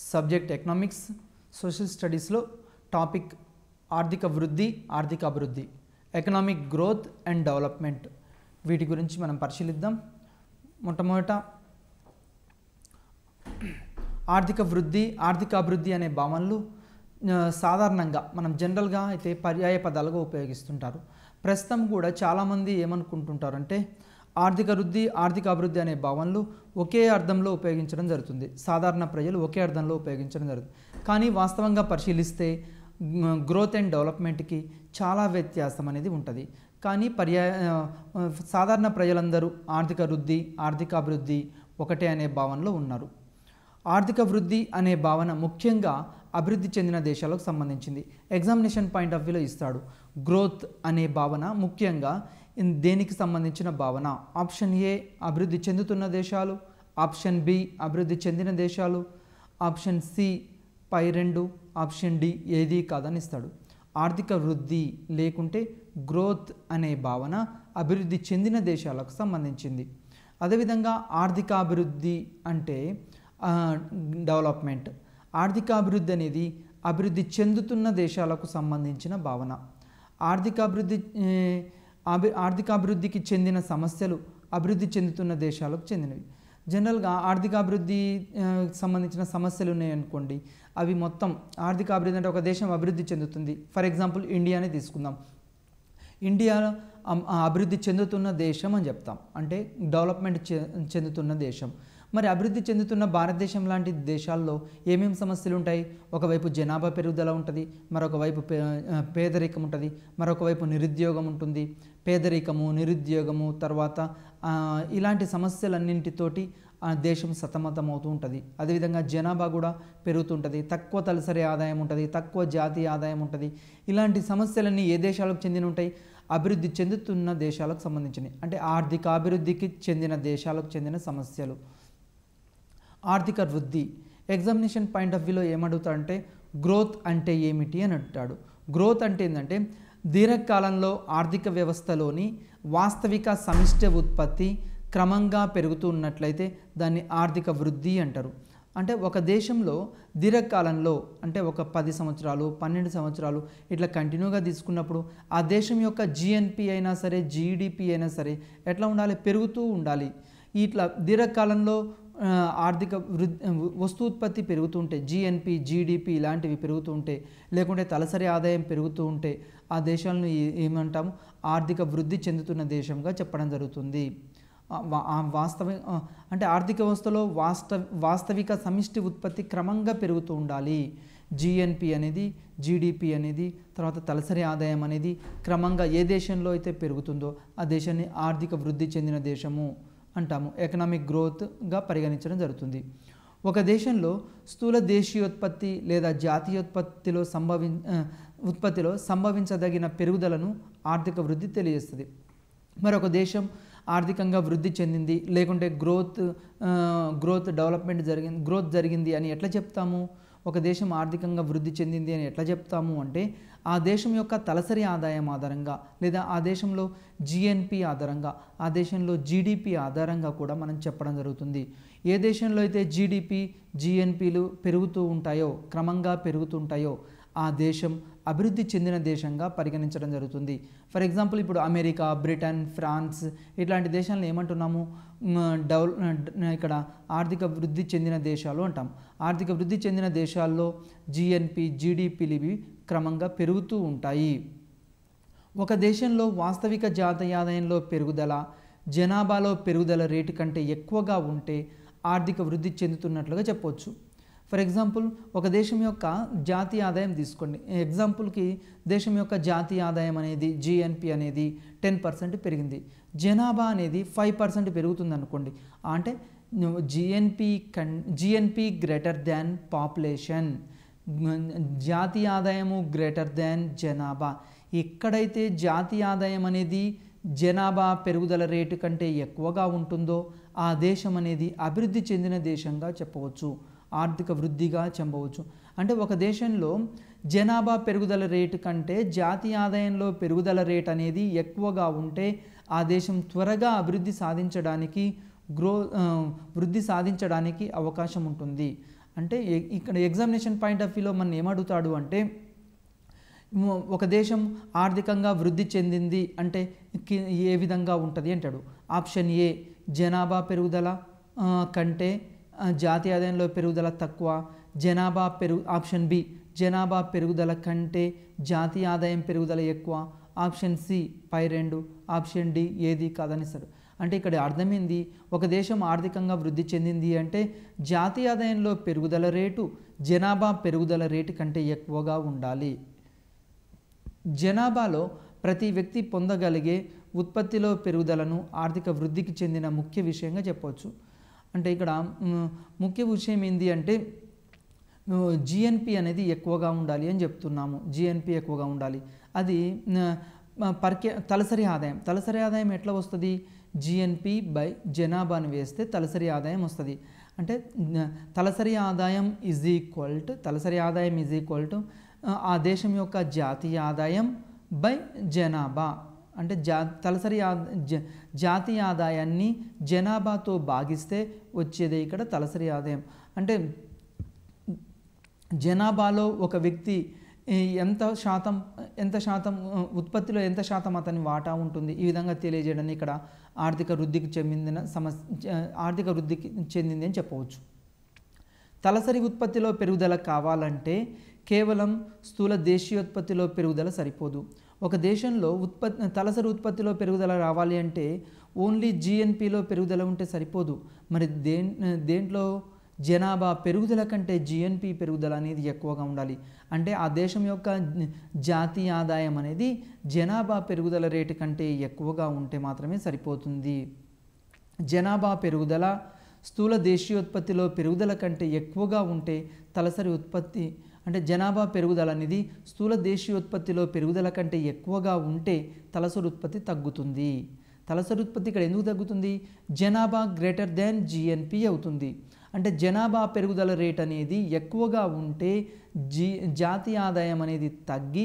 Subject economics social స్టడీస్లో topic ఆర్థిక వృద్ధి ఆర్థిక అభివృద్ధి ఎకనామిక్ గ్రోత్ అండ్ డెవలప్మెంట్ వీటి గురించి మనం పరిశీలిద్దాం. మొట్టమొదట ఆర్థిక వృద్ధి ఆర్థిక అభివృద్ధి అనే భావనలు సాధారణంగా మనం జనరల్గా అయితే పర్యాయ పదాలుగా ఉపయోగిస్తుంటారు. ప్రస్తుతం కూడా చాలామంది ఏమనుకుంటుంటారంటే ఆర్థిక వృద్ధి ఆర్థిక అభివృద్ధి అనే భావనలు ఒకే అర్థంలో ఉపయోగించడం జరుగుతుంది. సాధారణ ప్రజలు ఒకే అర్థంలో ఉపయోగించడం జరుగుతుంది. కానీ వాస్తవంగా పరిశీలిస్తే గ్రోత్ అండ్ డెవలప్మెంట్కి చాలా వ్యత్యాసం అనేది ఉంటుంది. కానీ సాధారణ ప్రజలందరూ ఆర్థిక వృద్ధి ఆర్థిక అభివృద్ధి ఒకటే అనే భావనలో ఉన్నారు. ఆర్థిక వృద్ధి అనే భావన ముఖ్యంగా అభివృద్ధి చెందిన దేశాలకు సంబంధించింది. ఎగ్జామినేషన్ పాయింట్ ఆఫ్ వ్యూలో ఇస్తాడు. గ్రోత్ అనే భావన ముఖ్యంగా దేనికి సంబంధించిన భావన? ఆప్షన్ ఏ అభివృద్ధి చెందుతున్న దేశాలు, ఆప్షన్ బి అభివృద్ధి చెందిన దేశాలు, ఆప్షన్ సి పై రెండు, ఆప్షన్ డి ఏది కాదని ఇస్తాడు. ఆర్థిక వృద్ధి లేకుంటే గ్రోత్ అనే భావన అభివృద్ధి చెందిన దేశాలకు సంబంధించింది. అదేవిధంగా ఆర్థిక అభివృద్ధి అంటే డెవలప్మెంట్. ఆర్థిక అభివృద్ధి అనేది అభివృద్ధి చెందుతున్న దేశాలకు సంబంధించిన భావన. ఆర్థిక అభివృద్ధికి చెందిన సమస్యలు అభివృద్ధి చెందుతున్న దేశాలకు చెందినవి. జనరల్గా ఆర్థిక అభివృద్ధి సంబంధించిన సమస్యలు ఉన్నాయనుకోండి, అవి మొత్తం ఆర్థిక అభివృద్ధి అంటే ఒక దేశం అభివృద్ధి చెందుతుంది. ఫర్ ఎగ్జాంపుల్ ఇండియానే తీసుకుందాం. ఇండియా అభివృద్ధి చెందుతున్న దేశం అని చెప్తాం, అంటే డెవలప్మెంట్ చెందుతున్న దేశం. మరి అభివృద్ధి చెందుతున్న భారతదేశం లాంటి దేశాల్లో ఏమేమి సమస్యలు ఉంటాయి? ఒకవైపు జనాభా పెరుగుదల ఉంటుంది, మరొక వైపు పేదరికం ఉంటుంది, మరొక వైపు నిరుద్యోగం ఉంటుంది. పేదరికము, నిరుద్యోగము, తర్వాత ఇలాంటి సమస్యలన్నింటితోటి దేశం సతమతమవుతూ ఉంటుంది. అదేవిధంగా జనాభా కూడా పెరుగుతుంటుంది, తక్కువ తలసరి ఆదాయం ఉంటుంది, తక్కువ జాతీయ ఆదాయం ఉంటుంది. ఇలాంటి సమస్యలన్నీ ఏ దేశాలకు చెందిన ఉంటాయి? అభివృద్ధి చెందుతున్న దేశాలకు సంబంధించినవి, అంటే ఆర్థిక అభివృద్ధికి చెందిన దేశాలకు చెందిన సమస్యలు. ఆర్థిక వృద్ధి ఎగ్జామినేషన్ పాయింట్ ఆఫ్ వ్యూలో ఏమడుగుతాడంటే గ్రోత్ అంటే ఏమిటి అని అంటాడు. గ్రోత్ అంటే ఏంటంటే దీర్ఘకాలంలో ఆర్థిక వ్యవస్థలోని వాస్తవిక సమిష్టి ఉత్పత్తి క్రమంగా పెరుగుతూ ఉన్నట్లయితే దాన్ని ఆర్థిక వృద్ధి అంటారు. అంటే ఒక దేశంలో దీర్ఘకాలంలో అంటే ఒక 10 సంవత్సరాలు 12 సంవత్సరాలు ఇట్లా కంటిన్యూగా తీసుకున్నప్పుడు ఆ దేశం యొక్క జిఎన్పి అయినా సరే జీడిపి అయినా సరే ఎట్లా ఉండాలి? పెరుగుతూ ఉండాలి. ఇట్లా దీర్ఘకాలంలో ఆర్థిక వస్తు ఉత్పత్తి పెరుగుతూ ఉంటే, జిఎన్పి జీడిపి ఇలాంటివి పెరుగుతూ ఉంటే, లేకుంటే తలసరి ఆదాయం పెరుగుతూ ఉంటే ఆ దేశాలను ఏమంటాము? ఆర్థిక వృద్ధి చెందుతున్న దేశంగా చెప్పడం జరుగుతుంది. అంటే ఆర్థిక వ్యవస్థలో వాస్తవిక సమిష్టి ఉత్పత్తి క్రమంగా పెరుగుతూ ఉండాలి. జిఎన్పి అనేది, జీడిపి అనేది, తర్వాత తలసరి ఆదాయం అనేది క్రమంగా ఏ దేశంలో అయితే పెరుగుతుందో ఆ దేశాన్ని ఆర్థిక వృద్ధి చెందిన దేశము అంటాము. ఎకనామిక్ గ్రోత్గా పరిగణించడం జరుగుతుంది. ఒక దేశంలో స్థూల దేశీయోత్పత్తి లేదా జాతీయోత్పత్తిలో సంభవించదగిన పెరుగుదలను ఆర్థిక వృద్ధి తెలియజేస్తుంది. మరొక దేశం ఆర్థికంగా వృద్ధి చెందింది లేకుంటే గ్రోత్ జరిగింది అని ఎట్లా చెప్తాము? ఒక దేశం ఆర్థికంగా వృద్ధి చెందింది అని ఎట్లా చెప్తాము అంటే ఆ దేశం యొక్క తలసరి ఆదాయం ఆధారంగా, లేదా ఆ దేశంలో జిఎన్పి ఆధారంగా, ఆ దేశంలో జీడిపి ఆధారంగా కూడా మనం చెప్పడం జరుగుతుంది. ఏ దేశంలో అయితే జీడిపి జిఎన్పిలు పెరుగుతూ ఉంటాయో, క్రమంగా పెరుగుతుంటాయో ఆ దేశం అభివృద్ధి చెందిన దేశంగా పరిగణించడం జరుగుతుంది. ఫర్ ఎగ్జాంపుల్ ఇప్పుడు అమెరికా, బ్రిటన్, ఫ్రాన్స్ ఇట్లాంటి దేశాలను ఏమంటున్నాము? ఇక్కడ ఆర్థిక వృద్ధి చెందిన దేశాలు అంటాం. ఆర్థిక వృద్ధి చెందిన దేశాల్లో జిఎన్పి జీడిపిలు ఇవి క్రమంగా పెరుగుతూ ఉంటాయి. ఒక దేశంలో వాస్తవిక జాతీయ ఆదాయంలో పెరుగుదల జనాభాలో పెరుగుదల రేటు కంటే ఎక్కువగా ఉంటే ఆర్థిక వృద్ధి చెందుతున్నట్లుగా చెప్పవచ్చు. ఫర్ ఎగ్జాంపుల్ ఒక దేశం యొక్క జాతీయ ఆదాయం తీసుకోండి. ఎగ్జాంపుల్కి దేశం యొక్క జాతీయ ఆదాయం అనేది జిఎన్పి అనేది 10% పెరిగింది. జనాభా అనేది 5% పెరుగుతుంది అనుకోండి. అంటే జిఎన్పి గ్రేటర్ దాన్ పాపులేషన్, జాతీయ ఆదాయము గ్రేటర్ దాన్ జనాభా. ఎక్కడైతే జాతీయ ఆదాయం అనేది జనాభా పెరుగుదల రేటు కంటే ఎక్కువగా ఉంటుందో ఆ దేశం అనేది అభివృద్ధి చెందిన దేశంగా చెప్పవచ్చు, ఆర్థిక వృద్ధిగా చెప్పవచ్చు. అంటే ఒక దేశంలో జనాభా పెరుగుదల రేటు కంటే జాతీయ ఆదాయంలో పెరుగుదల రేటు అనేది ఎక్కువగా ఉంటే ఆ దేశం త్వరగా వృద్ధి సాధించడానికి అవకాశం ఉంటుంది. అంటే ఇక్కడ ఎగ్జామినేషన్ పాయింట్ ఆఫ్ వ్యూలో మనం ఏమడుగుతాడు అంటే ఒక దేశం ఆర్థికంగా వృద్ధి చెందింది అంటే ఏ విధంగా ఉంటుంది అంటాడు. ఆప్షన్ ఏ జనాభా పెరుగుదల కంటే జాతీయ ఆదాయంలో పెరుగుదల తక్కువ, ఆప్షన్ బి జనాభా పెరుగుదల కంటే జాతీయ ఆదాయం పెరుగుదల ఎక్కువ, ఆప్షన్ సి పై రెండు, ఆప్షన్ డి ఏది కాదని ఇస్తాడు. అంటే ఇక్కడ అర్థమైంది, ఒక దేశం ఆర్థికంగా వృద్ధి చెందింది అంటే జాతీయ ఆదాయంలో పెరుగుదల రేటు జనాభా పెరుగుదల రేటు కంటే ఎక్కువగా ఉండాలి. జనాభాలో ప్రతి వ్యక్తి పొందగలిగే ఉత్పత్తిలో పెరుగుదలను ఆర్థిక వృద్ధికి చెందిన ముఖ్య విషయంగా చెప్పవచ్చు. అంటే ఇక్కడ ముఖ్య విషయం ఏంటి అంటే జిఎన్పి అనేది ఎక్కువగా ఉండాలి అని చెప్తున్నాము. జిఎన్పి ఎక్కువగా ఉండాలి. అది తలసరి ఆదాయం ఎట్లా వస్తుంది? జిఎన్పి బై జనాభాని వేస్తే తలసరి ఆదాయం వస్తుంది. అంటే తలసరి ఆదాయం ఈజ్ ఈక్వల్ టు ఆ దేశం యొక్క జాతీయ ఆదాయం బై జనాభా. అంటే జాతీయ ఆదాయాన్ని జనాభాతో భాగిస్తే వచ్చేదే ఇక్కడ తలసరి ఆదాయం. అంటే జనాభాలో ఒక వ్యక్తి ఎంత శాతం ఉత్పత్తిలో ఎంత శాతం అతని వాటా ఉంటుంది, ఈ విధంగా తెలియజేయడాన్ని ఇక్కడ ఆర్థిక వృద్ధికి చెందింది అని చెప్పవచ్చు. తలసరి ఉత్పత్తిలో పెరుగుదల కావాలంటే కేవలం స్థూల దేశీయోత్పత్తిలో పెరుగుదల సరిపోదు. ఒక దేశంలో తలసరి ఉత్పత్తిలో పెరుగుదల రావాలి అంటే ఓన్లీ జిఎన్పిలో పెరుగుదల ఉంటే సరిపోదు. మరి దేంట్లో జనాభా పెరుగుదల కంటే జిఎన్పి పెరుగుదల అనేది ఎక్కువగా ఉండాలి. అంటే ఆ దేశం యొక్క జాతీయ ఆదాయం అనేది జనాభా పెరుగుదల రేటు కంటే ఎక్కువగా ఉంటే మాత్రమే సరిపోతుంది. జనాభా పెరుగుదల స్థూల దేశీయోత్పత్తిలో పెరుగుదల కంటే ఎక్కువగా ఉంటే తలసరి ఉత్పత్తి, అంటే జనాభా పెరుగుదల అనేది స్థూల దేశీయోత్పత్తిలో పెరుగుదల కంటే ఎక్కువగా ఉంటే తలసరి ఉత్పత్తి తగ్గుతుంది. తలసరి ఉత్పత్తి ఇక్కడ ఎందుకు తగ్గుతుంది? జనాభా గ్రేటర్ దాన్ జిఎన్పి అవుతుంది. అంటే జనాభా పెరుగుదల రేట్ అనేది ఎక్కువగా ఉంటే జాతీయ ఆదాయం అనేది తగ్గి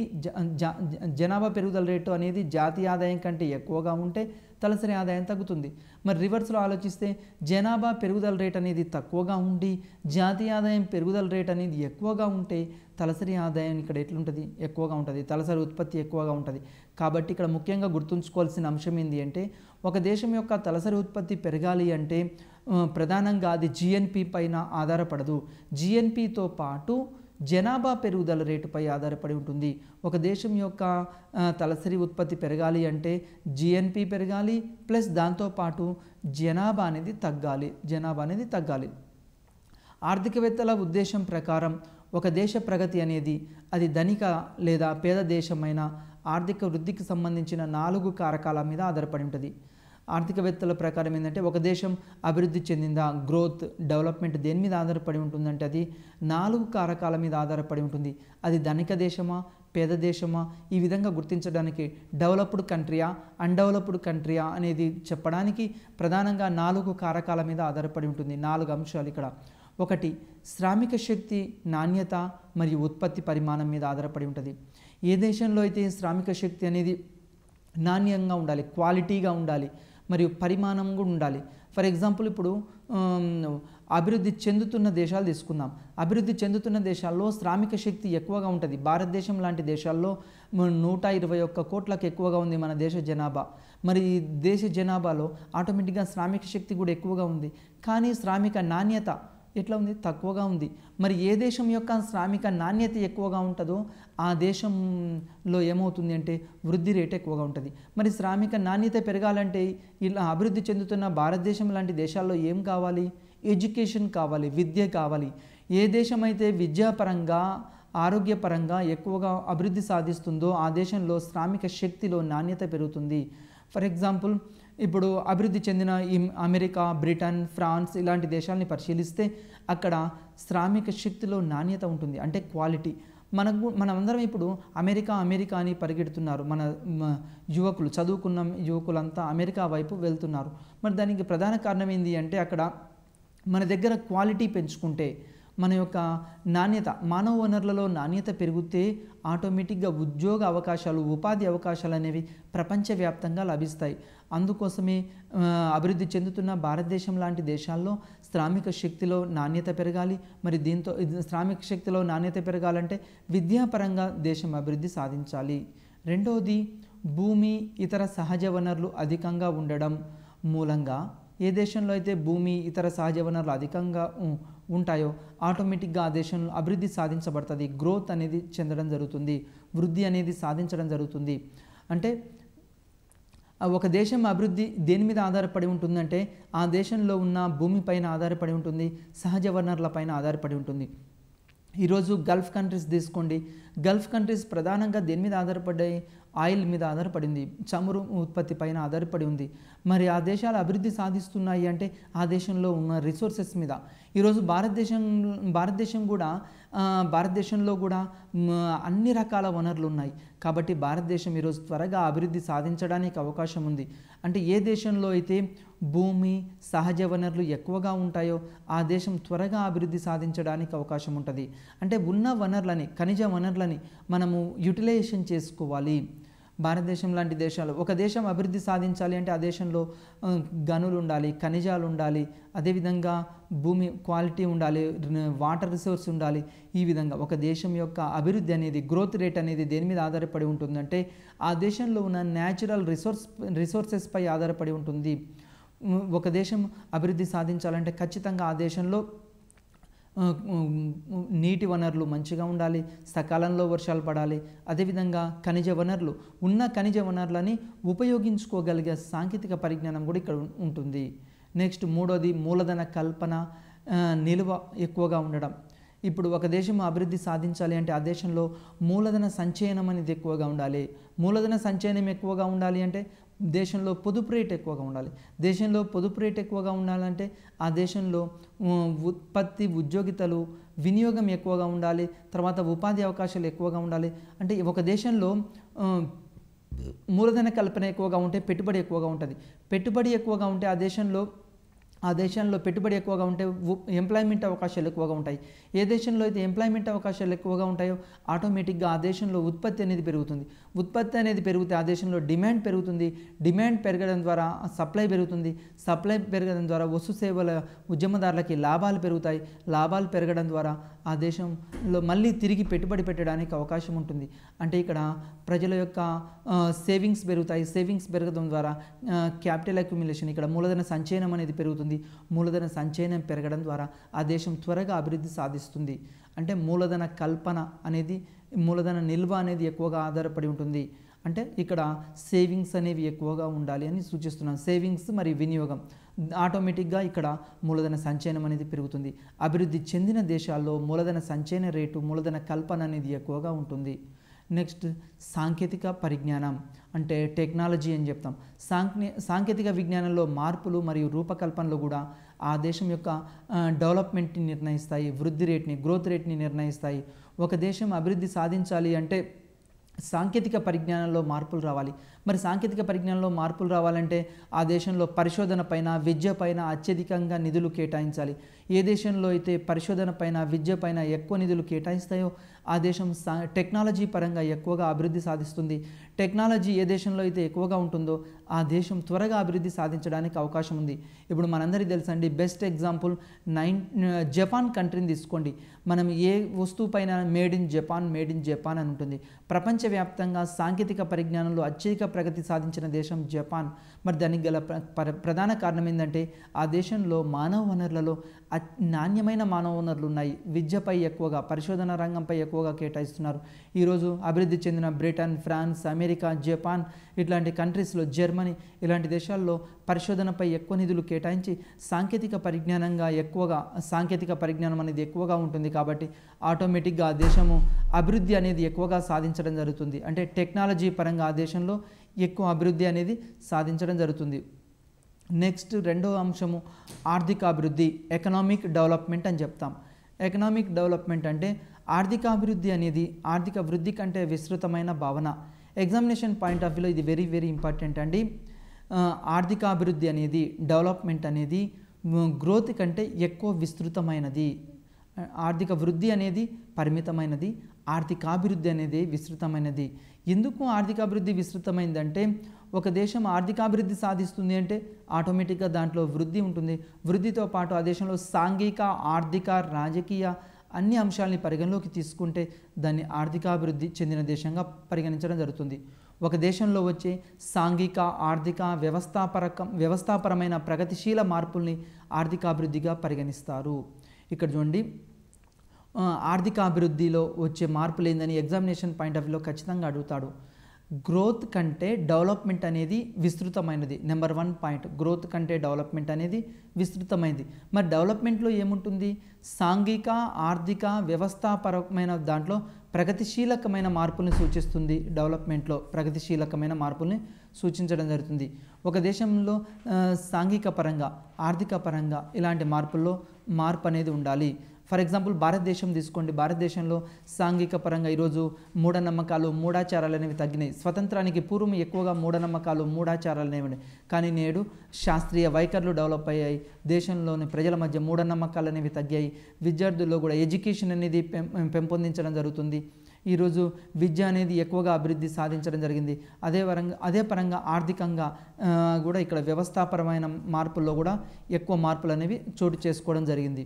జనాభా పెరుగుదల రేటు అనేది జాతీయ ఆదాయం కంటే ఎక్కువగా ఉంటే తలసరి ఆదాయం తగ్గుతుంది. మరి రివర్స్లో ఆలోచిస్తే జనాభా పెరుగుదల రేట్ అనేది తక్కువగా ఉండి జాతీయ ఆదాయం పెరుగుదల రేట్ అనేది ఎక్కువగా ఉంటే తలసరి ఆదాయం ఇక్కడ ఎట్లుంటుంది? ఎక్కువగా ఉంటుంది. తలసరి ఉత్పత్తి ఎక్కువగా ఉంటుంది. కాబట్టి ఇక్కడ ముఖ్యంగా గుర్తుంచుకోవాల్సిన అంశం ఏంటి అంటే ఒక దేశం యొక్క తలసరి ఉత్పత్తి పెరగాలి అంటే ప్రధానంగా అది జిఎన్పి పైన ఆధారపడదు. జిఎన్పితో పాటు జనాభా పెరుగుదల రేటుపై ఆధారపడి ఉంటుంది. ఒక దేశం యొక్క తలసరి ఉత్పత్తి పెరగాలి అంటే జిఎన్పి పెరగాలి ప్లస్ దాంతోపాటు జనాభా అనేది తగ్గాలి. ఆర్థికవేత్తల ఉద్దేశం ప్రకారం ఒక దేశ ప్రగతి అనేది అది ధనిక లేదా పేద దేశమైన ఆర్థిక వృద్ధికి సంబంధించిన 4 కారకాల మీద ఆధారపడి ఉంటుంది. ఆర్థికవేత్తల ప్రకారం ఏంటంటే ఒక దేశం అభివృద్ధి చెందిందా, గ్రోత్, డెవలప్మెంట్ దేని మీద ఆధారపడి ఉంటుందంటే అది 4 కారకాల మీద ఆధారపడి ఉంటుంది. అది ధనిక దేశమా, పేద దేశమా, ఈ విధంగా గుర్తించడానికి డెవలప్డ్ కంట్రీయా, అన్డెవలప్డ్ కంట్రీయా అనేది చెప్పడానికి ప్రధానంగా 4 కారకాల మీద ఆధారపడి ఉంటుంది. 4 అంశాలు ఇక్కడ. ఒకటి శ్రామిక శక్తి నాణ్యత మరియు ఉత్పత్తి పరిమాణం మీద ఆధారపడి ఉంటుంది. ఏ దేశంలో అయితే శ్రామిక శక్తి అనేది నాణ్యంగా ఉండాలి, క్వాలిటీగా ఉండాలి మరియు పరిమాణం కూడా ఉండాలి. ఫర్ ఎగ్జాంపుల్ ఇప్పుడు అభివృద్ధి చెందుతున్న దేశాలు తీసుకుందాం. అభివృద్ధి చెందుతున్న దేశాల్లో శ్రామిక శక్తి ఎక్కువగా ఉంటుంది. భారతదేశం లాంటి దేశాల్లో 121 కోట్లకు ఎక్కువగా ఉంది మన దేశ జనాభా. మరి ఈ దేశ జనాభాలో ఆటోమేటిక్గా శ్రామిక శక్తి కూడా ఎక్కువగా ఉంది. కానీ శ్రామిక నాణ్యత ఎట్లా ఉంది? తక్కువగా ఉంది. మరి ఏ దేశం యొక్క శ్రామిక నాణ్యత ఎక్కువగా ఉంటుందో ఆ దేశంలో ఏమవుతుంది అంటే వృద్ధి రేటు ఎక్కువగా ఉంటుంది. మరి శ్రామిక నాణ్యత పెరగాలంటే ఇలా అభివృద్ధి చెందుతున్న భారతదేశం లాంటి దేశాల్లో ఏం కావాలి? ఎడ్యుకేషన్ కావాలి, విద్య కావాలి. ఏ దేశం అయితే విద్యాపరంగా ఆరోగ్యపరంగా ఎక్కువగా అభివృద్ధి సాధిస్తుందో ఆ దేశంలో శ్రామిక శక్తిలో నాణ్యత పెరుగుతుంది. ఫర్ ఎగ్జాంపుల్ ఇప్పుడు అభివృద్ధి చెందిన అమెరికా, బ్రిటన్, ఫ్రాన్స్ ఇలాంటి దేశాలని అక్కడ శ్రామిక శక్తిలో నాణ్యత ఉంటుంది, అంటే క్వాలిటీ. మనమందరం ఇప్పుడు అమెరికా అని పరిగెడుతున్నారు. మన యువకులు, చదువుకున్న యువకులంతా అమెరికా వైపు వెళ్తున్నారు. మరి దానికి ప్రధాన కారణం ఏంటి అంటే అక్కడ మన దగ్గర క్వాలిటీ పెంచుకుంటే, మన యొక్క నాణ్యత, మానవ వనరులలో నాణ్యత పెరిగితే ఆటోమేటిక్గా ఉద్యోగ అవకాశాలు, ఉపాధి అవకాశాలు అనేవి ప్రపంచవ్యాప్తంగా లభిస్తాయి. అందుకోసమే అభివృద్ధి చెందుతున్న భారతదేశం లాంటి దేశాల్లో శ్రామిక శక్తిలో నాణ్యత పెరగాలి. మరి దీంతో శ్రామిక శక్తిలో నాణ్యత పెరగాలంటే విద్యాపరంగా దేశం అభివృద్ధి సాధించాలి. రెండవది, భూమి ఇతర సహజ వనరులు అధికంగా ఉండడం మూలంగా, ఏ దేశంలో అయితే భూమి ఇతర సహజ వనరులు అధికంగా ఉంటాయో ఆటోమేటిక్గా ఆ దేశంలో అభివృద్ధి సాధించబడుతుంది, గ్రోత్ అనేది చెందడం జరుగుతుంది, వృద్ధి అనేది సాధించడం జరుగుతుంది. అంటే ఒక దేశం అభివృద్ధి దేని మీద ఆధారపడి ఉంటుందంటే ఆ దేశంలో ఉన్న భూమిపైన ఆధారపడి ఉంటుంది, సహజ వనరులపైన ఆధారపడి ఉంటుంది. ఈరోజు గల్ఫ్ కంట్రీస్ తీసుకోండి. గల్ఫ్ కంట్రీస్ ప్రధానంగా దేని మీద ఆధారపడ్డాయి? ఆయిల్ మీద ఆధారపడింది, చమురు ఉత్పత్తి పైన ఆధారపడి ఉంది. మరి ఆ దేశాలు అభివృద్ధి సాధిస్తున్నాయి అంటే ఆ దేశంలో ఉన్న రిసోర్సెస్ మీద. ఈరోజు భారతదేశంలో కూడా అన్ని రకాల వనరులు ఉన్నాయి. కాబట్టి భారతదేశం ఈరోజు త్వరగా అభివృద్ధి సాధించడానికి అవకాశం ఉంది. అంటే ఏ దేశంలో అయితే భూమి సహజ వనరులు ఎక్కువగా ఉంటాయో ఆ దేశం త్వరగా అభివృద్ధి సాధించడానికి అవకాశం ఉంటుంది. అంటే ఉన్న వనరులని, ఖనిజ వనరులని మనము యూటిలైజేషన్ చేసుకోవాలి. భారతదేశం లాంటి దేశాలు, ఒక దేశం అభివృద్ధి సాధించాలి అంటే ఆ దేశంలో గనులు ఉండాలి, ఖనిజాలు ఉండాలి, అదేవిధంగా భూమి క్వాలిటీ ఉండాలి, వాటర్ రిసోర్స్ ఉండాలి. ఈ విధంగా ఒక దేశం యొక్క అభివృద్ధి అనేది, గ్రోత్ రేట్ అనేది దేని మీద ఆధారపడి ఉంటుందంటే ఆ దేశంలో ఉన్న న్యాచురల్ రిసోర్సెస్పై ఆధారపడి ఉంటుంది. ఒక దేశం అభివృద్ధి సాధించాలంటే ఖచ్చితంగా ఆ దేశంలో నీటి వనరులు మంచిగా ఉండాలి, సకాలంలో వర్షాలు పడాలి, అదేవిధంగా ఖనిజ వనరులని ఉపయోగించుకోగలిగే సాంకేతిక పరిజ్ఞానం కూడా ఇక్కడ ఉంటుంది. నెక్స్ట్ మూడోది, మూలధన కల్పన నిల్వ ఎక్కువగా ఉండడం. ఇప్పుడు ఒక దేశం అభివృద్ధి సాధించాలి అంటే ఆ దేశంలో మూలధన సంచయనం అనేది ఎక్కువగా ఉండాలి. మూలధన సంచయనం ఎక్కువగా ఉండాలి అంటే దేశంలో పొదుపు రేట్ ఎక్కువగా ఉండాలి. దేశంలో పొదుపు రేట్ ఎక్కువగా ఉండాలంటే ఆ దేశంలో ఉత్పత్తి, ఉద్యోగితలు, వినియోగం ఎక్కువగా ఉండాలి. తర్వాత ఉపాధి అవకాశాలు ఎక్కువగా ఉండాలి. అంటే ఒక దేశంలో మూలధన కల్పన ఎక్కువగా ఉంటే పెట్టుబడి ఎక్కువగా ఉంటుంది. పెట్టుబడి ఎక్కువగా ఉంటే ఆ దేశంలో పెట్టుబడి ఎక్కువగా ఉంటే ఎంప్లాయ్మెంట్ అవకాశాలు ఎక్కువగా ఉంటాయి. ఏ దేశంలో అయితే ఎంప్లాయ్మెంట్ అవకాశాలు ఎక్కువగా ఉంటాయో ఆటోమేటిక్గా ఆ దేశంలో ఉత్పత్తి అనేది పెరుగుతుంది. ఉత్పత్తి అనేది పెరిగితే ఆ దేశంలో డిమాండ్ పెరుగుతుంది. డిమాండ్ పెరగడం ద్వారా సప్లై పెరుగుతుంది. సప్లై పెరగడం ద్వారా వస్తు సేవల ఉద్యమదారులకి లాభాలు పెరుగుతాయి. లాభాలు పెరగడం ద్వారా ఆ దేశంలో మళ్ళీ తిరిగి పెట్టుబడి పెట్టడానికి అవకాశం ఉంటుంది. అంటే ఇక్కడ ప్రజల యొక్క సేవింగ్స్ పెరుగుతాయి. సేవింగ్స్ పెరగడం ద్వారా క్యాపిటల్ అక్యుములేషన్, ఇక్కడ మూలధన సంచయనం అనేది పెరుగుతుంది. మూలధన సంచయనం పెరగడం ద్వారా ఆ దేశం త్వరగా అభివృద్ధి సాధిస్తుంది. అంటే మూలధన కల్పన అనేది, మూలధన నిల్వ అనేది ఎక్కువగా ఆధారపడి ఉంటుంది. అంటే ఇక్కడ సేవింగ్స్ అనేవి ఎక్కువగా ఉండాలి అని సూచిస్తున్నాం. సేవింగ్స్ మరియు వినియోగం ఆటోమేటిక్గా ఇక్కడ మూలధన సంచయనం అనేది పెరుగుతుంది. అభివృద్ధి చెందిన దేశాల్లో మూలధన సంచయన రేటు, మూలధన కల్పన అనేది ఎక్కువగా ఉంటుంది. నెక్స్ట్, సాంకేతిక పరిజ్ఞానం అంటే టెక్నాలజీ అని చెప్తాం. సాంకేతిక విజ్ఞానంలో మార్పులు మరియు రూపకల్పనలు కూడా ఆ దేశం యొక్క డెవలప్మెంట్ని నిర్ణయిస్తాయి, వృద్ధి రేట్ని, గ్రోత్ రేట్ని నిర్ణయిస్తాయి. ఒక దేశం అభివృద్ధి సాధించాలి అంటే సాంకేతిక పరిజ్ఞానంలో మార్పులు రావాలి. మరి సాంకేతిక పరిజ్ఞానంలో మార్పులు రావాలంటే ఆ దేశంలో పరిశోధన పైన, విద్య పైన అత్యధికంగా నిధులు కేటాయించాలి. ఏ దేశంలో అయితే పరిశోధన పైన, విద్య పైన ఎక్కువ నిధులు కేటాయిస్తాయో ఆ దేశం టెక్నాలజీ పరంగా ఎక్కువగా అభివృద్ధి సాధిస్తుంది. టెక్నాలజీ ఏ దేశంలో అయితే ఎక్కువగా ఉంటుందో ఆ దేశం త్వరగా అభివృద్ధి సాధించడానికి అవకాశం ఉంది. ఇప్పుడు మనందరికీ తెలుసండి, బెస్ట్ ఎగ్జాంపుల్ జపాన్ కంట్రీని తీసుకోండి. మనం ఏ వస్తువు పైన మేడ్ ఇన్ జపాన్ అని ఉంటుంది. ప్రపంచవ్యాప్తంగా సాంకేతిక పరిజ్ఞానంలో అత్యధిక ప్రగతి సాధించిన దేశం జపాన్. మరి దానికి గల ప్రధాన కారణం ఏంటంటే ఆ దేశంలో మానవ వనరులలో నాణ్యమైన మానవ వనరులు ఉన్నాయి. విద్యపై ఎక్కువగా, పరిశోధన రంగంపై ఎక్కువగా కేటాయిస్తున్నారు. ఈరోజు అభివృద్ధి చెందిన బ్రిటన్, ఫ్రాన్స్, అమెరికా, జపాన్ ఇట్లాంటి కంట్రీస్లో, జర్మనీ ఇలాంటి దేశాల్లో పరిశోధనపై ఎక్కువ నిధులు కేటాయించి సాంకేతిక పరిజ్ఞానం అనేది ఎక్కువగా ఉంటుంది. కాబట్టి ఆటోమేటిక్గా ఆ దేశము అభివృద్ధి అనేది ఎక్కువగా సాధించడం జరుగుతుంది. అంటే టెక్నాలజీ పరంగా ఆ దేశంలో ఎక్కువ అభివృద్ధి అనేది సాధించడం జరుగుతుంది. నెక్స్ట్, రెండవ అంశము ఆర్థిక అభివృద్ధి, ఎకనామిక్ డెవలప్మెంట్ అని చెప్తాం. ఎకనామిక్ డెవలప్మెంట్ అంటే ఆర్థిక అభివృద్ధి అనేది ఆర్థిక వృద్ధి కంటే విస్తృతమైన భావన. ఎగ్జామినేషన్ పాయింట్ ఆఫ్ వ్యూలో ఇది వెరీ వెరీ ఇంపార్టెంట్ అండి. ఆర్థిక అభివృద్ధి అనేది, డెవలప్మెంట్ అనేది గ్రోత్ కంటే ఎక్కువ విస్తృతమైనది. ఆర్థిక వృద్ధి అనేది పరిమితమైనది, ఆర్థికాభివృద్ధి అనేది విస్తృతమైనది. ఎందుకు ఆర్థికాభివృద్ధి విస్తృతమైందంటే ఒక దేశం ఆర్థికాభివృద్ధి సాధిస్తుంది అంటే ఆటోమేటిక్గా దాంట్లో వృద్ధి ఉంటుంది. వృద్ధితో పాటు ఆ దేశంలో సాంఘిక, ఆర్థిక, రాజకీయ అన్ని అంశాలని పరిగణలోకి తీసుకుంటే దాన్ని ఆర్థికాభివృద్ధి చెందిన దేశంగా పరిగణించడం జరుగుతుంది. ఒక దేశంలో వచ్చే సాంఘిక, ఆర్థిక, వ్యవస్థాపరమైన ప్రగతిశీల మార్పుల్ని ఆర్థికాభివృద్ధిగా పరిగణిస్తారు. ఇక్కడ చూడండి, ఆర్థికాభివృద్ధిలో వచ్చే మార్పులు ఏందని ఎగ్జామినేషన్ పాయింట్ ఆఫ్ వ్యూలో ఖచ్చితంగా అడుగుతాడు. గ్రోత్ కంటే డెవలప్మెంట్ అనేది విస్తృతమైనది. నెంబర్ 1 పాయింట్, గ్రోత్ కంటే డెవలప్మెంట్ అనేది విస్తృతమైనది. మరి డెవలప్మెంట్లో ఏముంటుంది? సాంఘిక, ఆర్థిక, వ్యవస్థాపరమైన దాంట్లో ప్రగతిశీలకమైన మార్పుల్ని సూచిస్తుంది. డెవలప్మెంట్లో ప్రగతిశీలకమైన మార్పుల్ని సూచించడం జరుగుతుంది. ఒక దేశంలో సాంఘిక పరంగా, ఆర్థిక పరంగా ఇలాంటి మార్పుల్లో మార్పు అనేది ఉండాలి. ఫర్ ఎగ్జాంపుల్ భారతదేశం తీసుకోండి. భారతదేశంలో సాంఘిక పరంగా ఈరోజు మూఢనమ్మకాలు, మూఢాచారాలు అనేవి తగ్గినాయి. స్వతంత్రానికి పూర్వం ఎక్కువగా మూఢనమ్మకాలు, మూఢాచారాలు అనేవి, కానీ నేడు శాస్త్రీయ వైఖరులు డెవలప్ అయ్యాయి. దేశంలోని ప్రజల మధ్య మూఢనమ్మకాలు అనేవి తగ్గాయి. విద్యార్థుల్లో కూడా ఎడ్యుకేషన్ అనేది పెంపొందించడం జరుగుతుంది. ఈరోజు విద్య అనేది ఎక్కువగా అభివృద్ధి సాధించడం జరిగింది. అదే పరంగా ఆర్థికంగా కూడా ఇక్కడ వ్యవస్థాపరమైన మార్పుల్లో కూడా ఎక్కువ మార్పులు అనేవి చోటు చేసుకోవడం జరిగింది.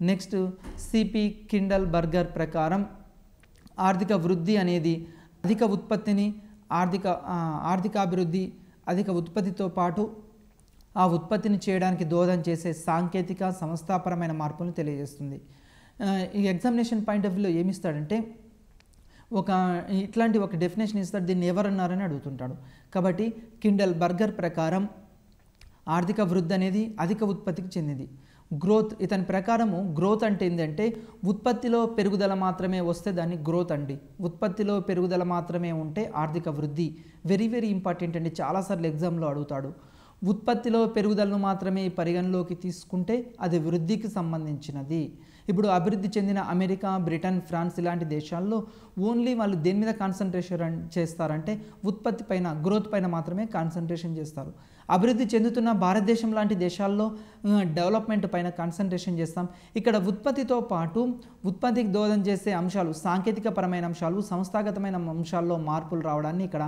నెక్స్ట్, సిపి కిండల్ బర్గర్ ప్రకారం ఆర్థిక వృద్ధి అనేది అధిక ఉత్పత్తిని, ఆర్థికాభివృద్ధి అధిక ఉత్పత్తితో పాటు ఆ ఉత్పత్తిని చేయడానికి దోహదం చేసే సాంకేతిక, సంస్థాపరమైన మార్పులను తెలియజేస్తుంది. ఈ ఎగ్జామినేషన్ పాయింట్ ఆఫ్ వ్యూలో ఏమిస్తాడంటే ఇట్లాంటి ఒక డెఫినేషన్ ఇస్తాడు. దీన్ని ఎవరన్నారని అడుగుతుంటాడు. కాబట్టి కిండల్ బర్గర్ ప్రకారం ఆర్థిక వృద్ధి అనేది అధిక ఉత్పత్తికి చెందింది. గ్రోత్, ఇతని ప్రకారము గ్రోత్ అంటే ఏంటంటే ఉత్పత్తిలో పెరుగుదల మాత్రమే వస్తే దాన్ని గ్రోత్ అండి. ఉత్పత్తిలో పెరుగుదల మాత్రమే ఉంటే ఆర్థిక వృద్ధి. వెరీ వెరీ ఇంపార్టెంట్ అండి, చాలాసార్లు ఎగ్జామ్లో అడుగుతాడు. ఉత్పత్తిలో పెరుగుదలను మాత్రమే పరిగణలోకి తీసుకుంటే అది వృద్ధికి సంబంధించినది. ఇప్పుడు అభివృద్ధి చెందిన అమెరికా, బ్రిటన్, ఫ్రాన్స్ ఇలాంటి దేశాల్లో ఓన్లీ వాళ్ళు దేని మీద కాన్సన్ట్రేషన్ చేస్తారంటే ఉత్పత్తి పైన, గ్రోత్ పైన మాత్రమే కాన్సన్ట్రేషన్ చేస్తారు. అభివృద్ధి చెందుతున్న భారతదేశం లాంటి దేశాల్లో డెవలప్మెంట్ పైన కాన్సన్ట్రేషన్ చేస్తాం. ఇక్కడ ఉత్పత్తితో పాటు ఉత్పత్తికి దోహదం చేసే అంశాలు, సాంకేతిక పరమైన అంశాలు, సంస్థాగతమైన అంశాల్లో మార్పులు రావడాన్ని ఇక్కడ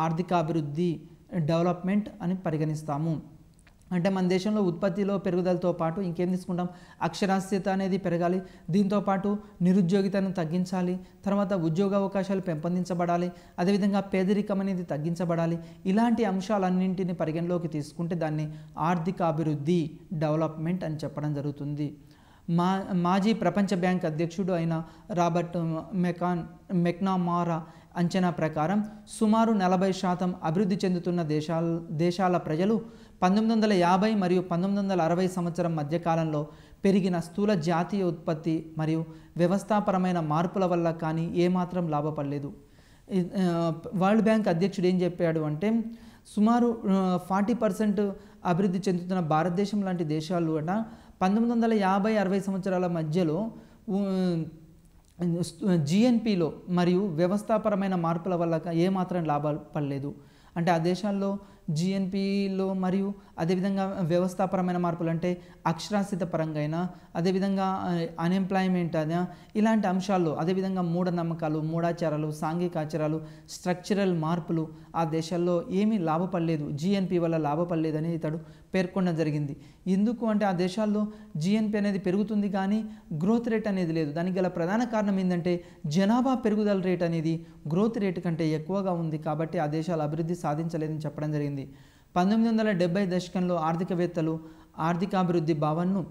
ఆర్థికాభివృద్ధి, డెవలప్మెంట్ అని పరిగణిస్తాము. అంటే మన దేశంలో ఉత్పత్తిలో పెరుగుదలతో పాటు ఇంకేం తీసుకుంటాం? అక్షరాస్యత అనేది పెరగాలి, దీంతోపాటు నిరుద్యోగితను తగ్గించాలి, తర్వాత ఉద్యోగ అవకాశాలు పెంపొందించబడాలి, అదేవిధంగా పేదరికం అనేది తగ్గించబడాలి. ఇలాంటి అంశాలన్నింటినీ పరిగణలోకి తీసుకుంటే దాన్ని ఆర్థికాభివృద్ధి, డెవలప్మెంట్ అని చెప్పడం జరుగుతుంది. మాజీ ప్రపంచ బ్యాంక్ అధ్యక్షుడు అయిన రాబర్ట్ మెక్నామారా అంచనా ప్రకారం సుమారు 40% అభివృద్ధి చెందుతున్న దేశాల ప్రజలు 1950 మరియు 1960 సంవత్సరం మధ్యకాలంలో పెరిగిన స్థూల జాతీయ ఉత్పత్తి మరియు వ్యవస్థాపరమైన మార్పుల వల్ల కానీ ఏమాత్రం లాభపడలేదు. వరల్డ్ బ్యాంక్ అధ్యక్షుడు ఏం చెప్పాడు అంటే సుమారు 40% అభివృద్ధి చెందుతున్న భారతదేశం లాంటి దేశాలు కూడా 1950-60 సంవత్సరాల మధ్యలో జిఎన్పిలో మరియు వ్యవస్థాపరమైన మార్పుల వల్ల ఏమాత్రం లాభాలు పడలేదు. అంటే ఆ దేశాల్లో జిఎన్పిలో మరియు అదేవిధంగా వ్యవస్థాపరమైన మార్పులు అంటే అక్షరాస్యత పరంగా అయినా, అదేవిధంగా అన్ఎంప్లాయ్మెంట్ అయినా, ఇలాంటి అంశాల్లో, అదేవిధంగా మూఢనమ్మకాలు, మూఢాచారాలు, సాంఘిక ఆచారాలు, స్ట్రక్చరల్ మార్పులు ఆ దేశాల్లో ఏమీ లాభపడలేదు, జిఎన్పి వల్ల లాభపడలేదని ఇతడు పేర్కొనడం జరిగింది. ఎందుకు అంటే ఆ దేశాల్లో జిఎన్పి అనేది పెరుగుతుంది కానీ గ్రోత్ రేట్ అనేది లేదు. దానికి గల ప్రధాన కారణం ఏంటంటే జనాభా పెరుగుదల రేట్ అనేది గ్రోత్ రేట్ కంటే ఎక్కువగా ఉంది, కాబట్టి ఆ దేశాలు అభివృద్ధి సాధించలేదని చెప్పడం జరిగింది. 1970 దశకంలో ఆర్థికవేత్తలు ఆర్థికాభివృద్ధి భావనను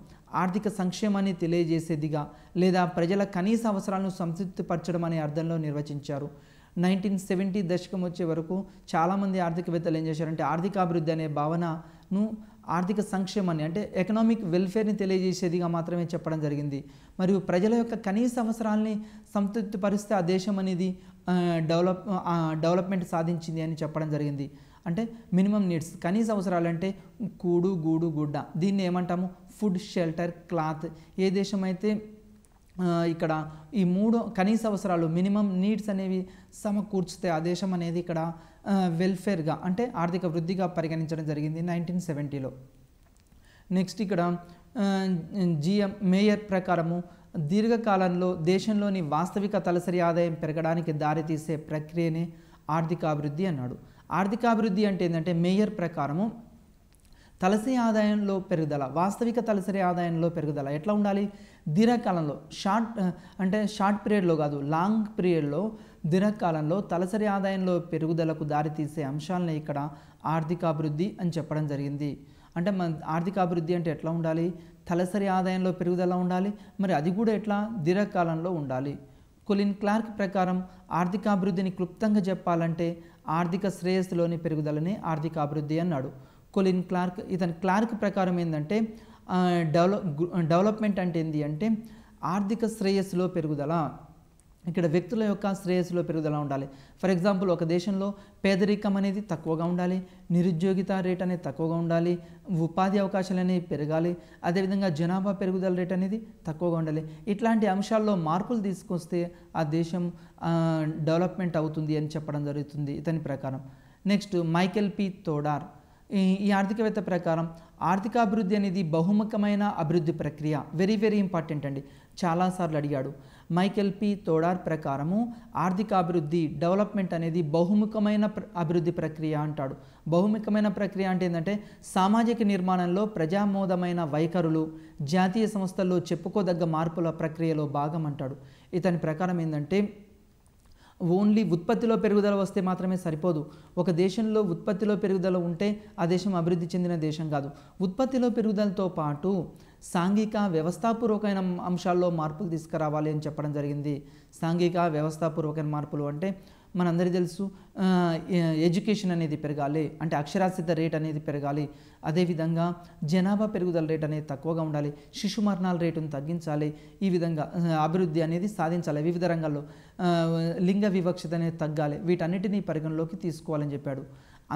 ఆర్థిక సంక్షేమాన్ని తెలియజేసేదిగా లేదా ప్రజల కనీస అవసరాలను సంతృప్తిపరచడం అనే అర్థంలో నిర్వచించారు. 1970 దశకం వచ్చే వరకు చాలామంది ఆర్థికవేత్తలు ఏం చేశారంటే ఆర్థికాభివృద్ధి అనే భావనను ఆర్థిక సంక్షేమాన్ని అంటే ఎకనామిక్ వెల్ఫేర్ని తెలియజేసేదిగా మాత్రమే చెప్పడం జరిగింది. మరియు ప్రజల యొక్క కనీస అవసరాలని సంతృప్తిపరిస్తే ఆ దేశం అనేది డెవలప్మెంట్ సాధించింది అని చెప్పడం జరిగింది. అంటే మినిమం నీడ్స్, కనీస అవసరాలు అంటే కూడు, గూడు, గుడ్డ, దీన్ని ఏమంటాము? Food, shelter, cloth. ఏ దేశం అయితే ఇక్కడ ఈ 3 కనీస అవసరాలు, మినిమం నీడ్స్ అనేవి సమకూర్చితే ఆ దేశం అనేది ఇక్కడ వెల్ఫేర్గా అంటే ఆర్థిక వృద్ధిగా పరిగణించడం జరిగింది 1970లో. నెక్స్ట్ ఇక్కడ జిఎం మేయర్ ప్రకారము దీర్ఘకాలంలో దేశంలోని వాస్తవిక తలసరి ఆదాయం పెరగడానికి దారితీసే ప్రక్రియనే ఆర్థికాభివృద్ధి అన్నాడు. ఆర్థికాభివృద్ధి అంటే ఏంటంటే మేయర్ ప్రకారము తలసరి ఆదాయంలో పెరుగుదల, వాస్తవిక తలసరి ఆదాయంలో పెరుగుదల ఎట్లా ఉండాలి? దీర్ఘకాలంలో షార్ట్ పీరియడ్లో కాదు, లాంగ్ పీరియడ్లో దీర్ఘకాలంలో తలసరి ఆదాయంలో పెరుగుదలకు దారితీసే అంశాలనే ఇక్కడ ఆర్థికాభివృద్ధి అని చెప్పడం జరిగింది. అంటే మన ఆర్థికాభివృద్ధి అంటే ఎట్లా ఉండాలి? తలసరి ఆదాయంలో పెరుగుదల ఉండాలి, మరి అది కూడా ఎట్లా? దీర్ఘకాలంలో ఉండాలి. కొలిన్ క్లార్క్ ప్రకారం ఆర్థికాభివృద్ధిని క్లుప్తంగా చెప్పాలంటే ఆర్థిక శ్రేయస్సులోని పెరుగుదలని ఆర్థికాభివృద్ధి అన్నాడు. కొలిన్ క్లార్క్ క్లార్క్ ప్రకారం ఏంటంటే డెవలప్మెంట్ అంటే ఏంటి అంటే ఆర్థిక శ్రేయస్సులో పెరుగుదల, ఇక్కడ వ్యక్తుల యొక్క శ్రేయస్సులో పెరుగుదల ఉండాలి. ఫర్ ఎగ్జాంపుల్ ఒక దేశంలో పేదరికం అనేది తక్కువగా ఉండాలి, నిరుద్యోగిత రేట్ అనేది తక్కువగా ఉండాలి, ఉపాధి అవకాశాలు అనేవి పెరగాలి, అదేవిధంగా జనాభా పెరుగుదల రేట్ అనేది తక్కువగా ఉండాలి. ఇట్లాంటి అంశాల్లో మార్పులు తీసుకొస్తే ఆ దేశం డెవలప్మెంట్ అవుతుంది అని చెప్పడం జరుగుతుంది ఇతని ప్రకారం. నెక్స్ట్ మైకెల్ పి తోడార్ ఈ ఆర్థికవేత్త ప్రకారం ఆర్థికాభివృద్ధి అనేది బహుముఖమైన అభివృద్ధి ప్రక్రియ. వెరీ వెరీ ఇంపార్టెంట్ అండి, చాలాసార్లు అడిగాడు. మైకెల్ పి తోడార్ ప్రకారము ఆర్థికాభివృద్ధి డెవలప్మెంట్ అనేది బహుముఖమైన అభివృద్ధి ప్రక్రియ అంటాడు. బహుముఖమైన ప్రక్రియ అంటే ఏంటంటే సామాజిక నిర్మాణంలో ప్రజామోదమైన వైఖరులు, జాతీయ సంస్థల్లో చెప్పుకోదగ్గ మార్పుల ప్రక్రియలో భాగం అంటాడు. ఇతని ప్రకారం ఏంటంటే ఓన్లీ ఉత్పత్తిలో పెరుగుదల వస్తే మాత్రమే సరిపోదు. ఒక దేశంలో ఉత్పత్తిలో పెరుగుదల ఉంటే ఆ దేశం అభివృద్ధి చెందిన దేశం కాదు. ఉత్పత్తిలో పెరుగుదలతో పాటు సాంఘిక వ్యవస్థాపూర్వకమైన అంశాల్లో మార్పులు తీసుకురావాలి అని చెప్పడం జరిగింది. సాంఘిక వ్యవస్థాపూర్వకమైన మార్పులు అంటే మనందరికీ తెలుసు, ఎడ్యుకేషన్ అనేది పెరగాలి, అంటే అక్షరాస్యత రేట్ అనేది పెరగాలి, అదేవిధంగా జనాభా పెరుగుదల రేట్ అనేది తక్కువగా ఉండాలి, శిశు మరణాల రేటును తగ్గించాలి, ఈ విధంగా అభివృద్ధి అనేది సాధించాలి. వివిధ రంగాల్లో లింగ వివక్షత అనేది తగ్గాలి, వీటన్నిటినీ పరిగణలోకి తీసుకోవాలని చెప్పాడు.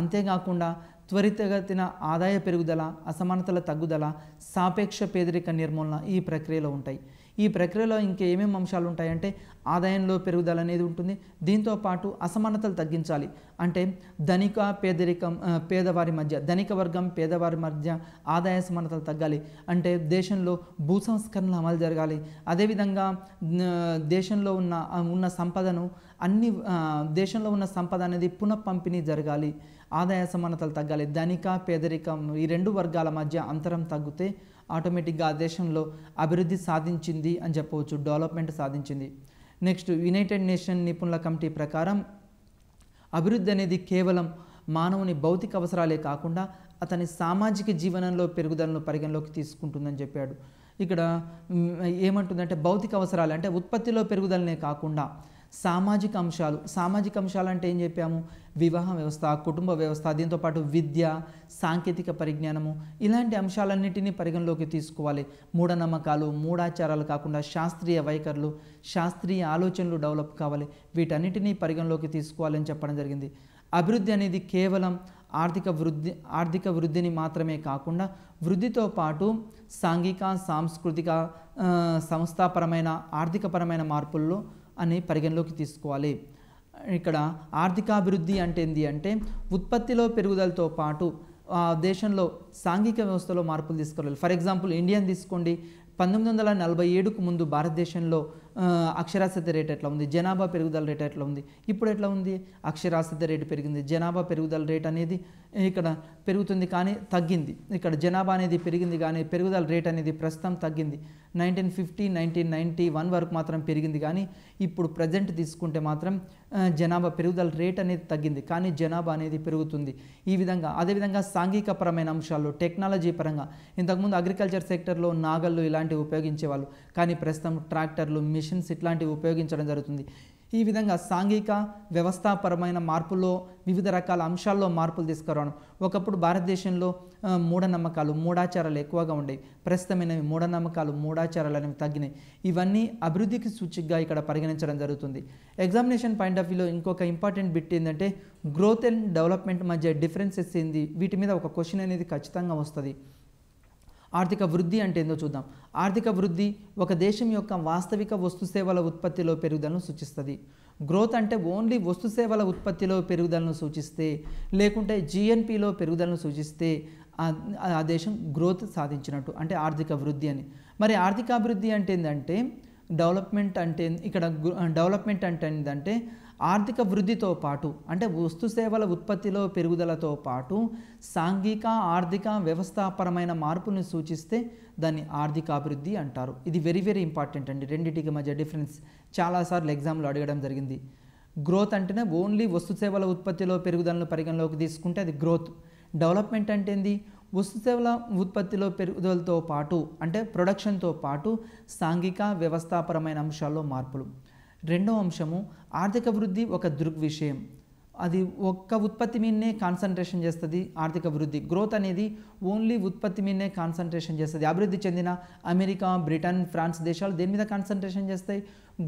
అంతేకాకుండా త్వరితగతిన ఆదాయ పెరుగుదల, అసమానతల తగ్గుదల, సాపేక్ష పేదరిక నిర్మూలన ఈ ప్రక్రియలో ఉంటాయి. ఈ ప్రక్రియలో ఇంకేమేమి అంశాలు ఉంటాయంటే ఆదాయంలో పెరుగుదల అనేది ఉంటుంది. దీంతోపాటు అసమానతలు తగ్గించాలి, అంటే ధనిక పేదరికం పేదవారి మధ్య, ధనిక వర్గం పేదవారి మధ్య ఆదాయ సమానతలు తగ్గాలి, అంటే దేశంలో భూ సంస్కరణలు అమలు జరగాలి. అదేవిధంగా దేశంలో ఉన్న సంపదను దేశంలో ఉన్న సంపద అనేది పునఃపంపిణీ జరగాలి, ఆదాయ సమానతలు తగ్గాలి. ధనిక పేదరికం ఈ రెండు వర్గాల మధ్య అంతరం తగ్గితే ఆటోమేటిక్గా ఆ దేశంలో అభివృద్ధి సాధించింది అని చెప్పవచ్చు, డెవలప్మెంట్ సాధించింది. నెక్స్ట్ యునైటెడ్ నేషన్ నిపుణుల కమిటీ ప్రకారం అభివృద్ధి అనేది కేవలం మానవుని భౌతిక అవసరాలే కాకుండా అతని సామాజిక జీవనంలో పెరుగుదలను పరిగణలోకి తీసుకుంటుందని చెప్పాడు. ఇక్కడ ఏమంటుందంటే భౌతిక అవసరాలు అంటే ఉత్పత్తిలో పెరుగుదలనే కాకుండా సామాజిక అంశాలు అంటే ఏం చెప్పాము? వివాహ వ్యవస్థ, కుటుంబ వ్యవస్థ, దీంతోపాటు విద్య, సాంకేతిక పరిజ్ఞానము, ఇలాంటి అంశాలన్నింటినీ పరిగణలోకి తీసుకోవాలి. మూఢనమ్మకాలు, మూఢాచారాలు కాకుండా శాస్త్రీయ వైఖరులు, శాస్త్రీయ ఆలోచనలు డెవలప్ కావాలి, వీటన్నిటినీ పరిగణలోకి తీసుకోవాలని చెప్పడం జరిగింది. అభివృద్ధి అనేది కేవలం ఆర్థిక వృద్ధిని మాత్రమే కాకుండా వృద్ధితో పాటు సాంఘిక, సాంస్కృతిక, సంస్థాపరమైన, ఆర్థికపరమైన మార్పుల్లో అని పరిగణలోకి తీసుకోవాలి. ఇక్కడ ఆర్థికాభివృద్ధి అంటే ఏంటి అంటే ఉత్పత్తిలో పెరుగుదలతో పాటు దేశంలో సాంఘిక వ్యవస్థలో మార్పులు తీసుకురావాలి. ఫర్ ఎగ్జాంపుల్ ఇండియాని తీసుకోండి. 1947కు ముందు భారతదేశంలో అక్షరాస్యత రేట్ ఎట్లా ఉంది, జనాభా పెరుగుదల రేట్ ఎట్లా ఉంది, ఇప్పుడు ఎట్లా ఉంది? అక్షరాస్యత రేటు పెరిగింది, జనాభా పెరుగుదల రేట్ అనేది ఇక్కడ పెరుగుతుంది కానీ తగ్గింది. ఇక్కడ జనాభా అనేది పెరిగింది కానీ పెరుగుదల రేట్ అనేది ప్రస్తుతం తగ్గింది. 1950, 1991 వరకు మాత్రం పెరిగింది కానీ ఇప్పుడు ప్రజెంట్ తీసుకుంటే మాత్రం జనాభా పెరుగుదల రేట్ అనేది తగ్గింది కానీ జనాభా అనేది పెరుగుతుంది. ఈ విధంగా అదేవిధంగా సాంఘికపరమైన అంశాల్లో టెక్నాలజీ పరంగా ఇంతకుముందు అగ్రికల్చర్ సెక్టర్లో నాగళ్ళు ఇలాంటివి ఉపయోగించేవాళ్ళు కానీ ప్రస్తుతం ట్రాక్టర్లు, మిషన్స్ ఇట్లాంటివి ఉపయోగించడం జరుగుతుంది. ఈ విధంగా సాంఘిక వ్యవస్థాపరమైన మార్పుల్లో వివిధ రకాల అంశాల్లో మార్పులు తీసుకురావడం. ఒకప్పుడు భారతదేశంలో మూఢనమ్మకాలు, మూఢాచారాలు ఎక్కువగా ఉండేవి, ప్రస్తుతమైనవి మూఢనమ్మకాలు, మూఢాచారాలు అనేవి తగ్గినాయి. ఇవన్నీ అభివృద్ధికి సూచికగా ఇక్కడ పరిగణించడం జరుగుతుంది. ఎగ్జామినేషన్ పాయింట్ ఆఫ్ వ్యూలో ఇంకొక ఇంపార్టెంట్ బిట్ ఏంటంటే గ్రోత్ అండ్ డెవలప్మెంట్ మధ్య డిఫరెన్సెస్ ఏంది, వీటి మీద ఒక క్వశ్చన్ అనేది ఖచ్చితంగా వస్తుంది. ఆర్థిక వృద్ధి అంటే ఏందో చూద్దాం. ఆర్థిక వృద్ధి ఒక దేశం యొక్క వాస్తవిక వస్తు సేవల ఉత్పత్తిలో పెరుగుదలను సూచిస్తుంది. గ్రోత్ అంటే ఓన్లీ వస్తు సేవల ఉత్పత్తిలో పెరుగుదలను సూచిస్తే, లేకుంటే జిఎన్పిలో పెరుగుదలను సూచిస్తే ఆ దేశం గ్రోత్ సాధించినట్టు, అంటే ఆర్థిక వృద్ధి అని. మరి ఆర్థికాభివృద్ధి అంటే ఏంటంటే డెవలప్మెంట్ అంటే ఇక్కడ డెవలప్మెంట్ అంటే ఏంటంటే ఆర్థిక వృద్ధితో పాటు అంటే వస్తు సేవల ఉత్పత్తిలో పెరుగుదలతో పాటు సాంఘిక ఆర్థిక వ్యవస్థాపరమైన మార్పులను సూచిస్తే దాన్ని ఆర్థికాభివృద్ధి అంటారు. ఇది వెరీ వెరీ ఇంపార్టెంట్ అండి. రెండింటికి మధ్య డిఫరెన్స్ చాలాసార్లు ఎగ్జామ్లో అడగడం జరిగింది. గ్రోత్ అంటేనే ఓన్లీ వస్తు సేవల ఉత్పత్తిలో పెరుగుదలను పరిగణలోకి తీసుకుంటే అది గ్రోత్. డెవలప్మెంట్ అంటే ఏంది? వస్తు సేవల ఉత్పత్తిలో పెరుగుదలతో పాటు అంటే ప్రొడక్షన్తో పాటు సాంఘిక వ్యవస్థాపరమైన అంశాల్లో మార్పులు. రెండవ అంశము ఆర్థిక వృద్ధి ఒక దృగ్విషయం. అది ఒక్క ఉత్పత్తి మీదనే కాన్సన్ట్రేషన్ చేస్తుంది ఆర్థిక వృద్ధి. గ్రోత్ అనేది ఓన్లీ ఉత్పత్తి మీదనే కాన్సన్ట్రేషన్ చేస్తుంది. అభివృద్ధి చెందిన అమెరికా, బ్రిటన్, ఫ్రాన్స్ దేశాలు దేని మీద కాన్సన్ట్రేషన్ చేస్తాయి?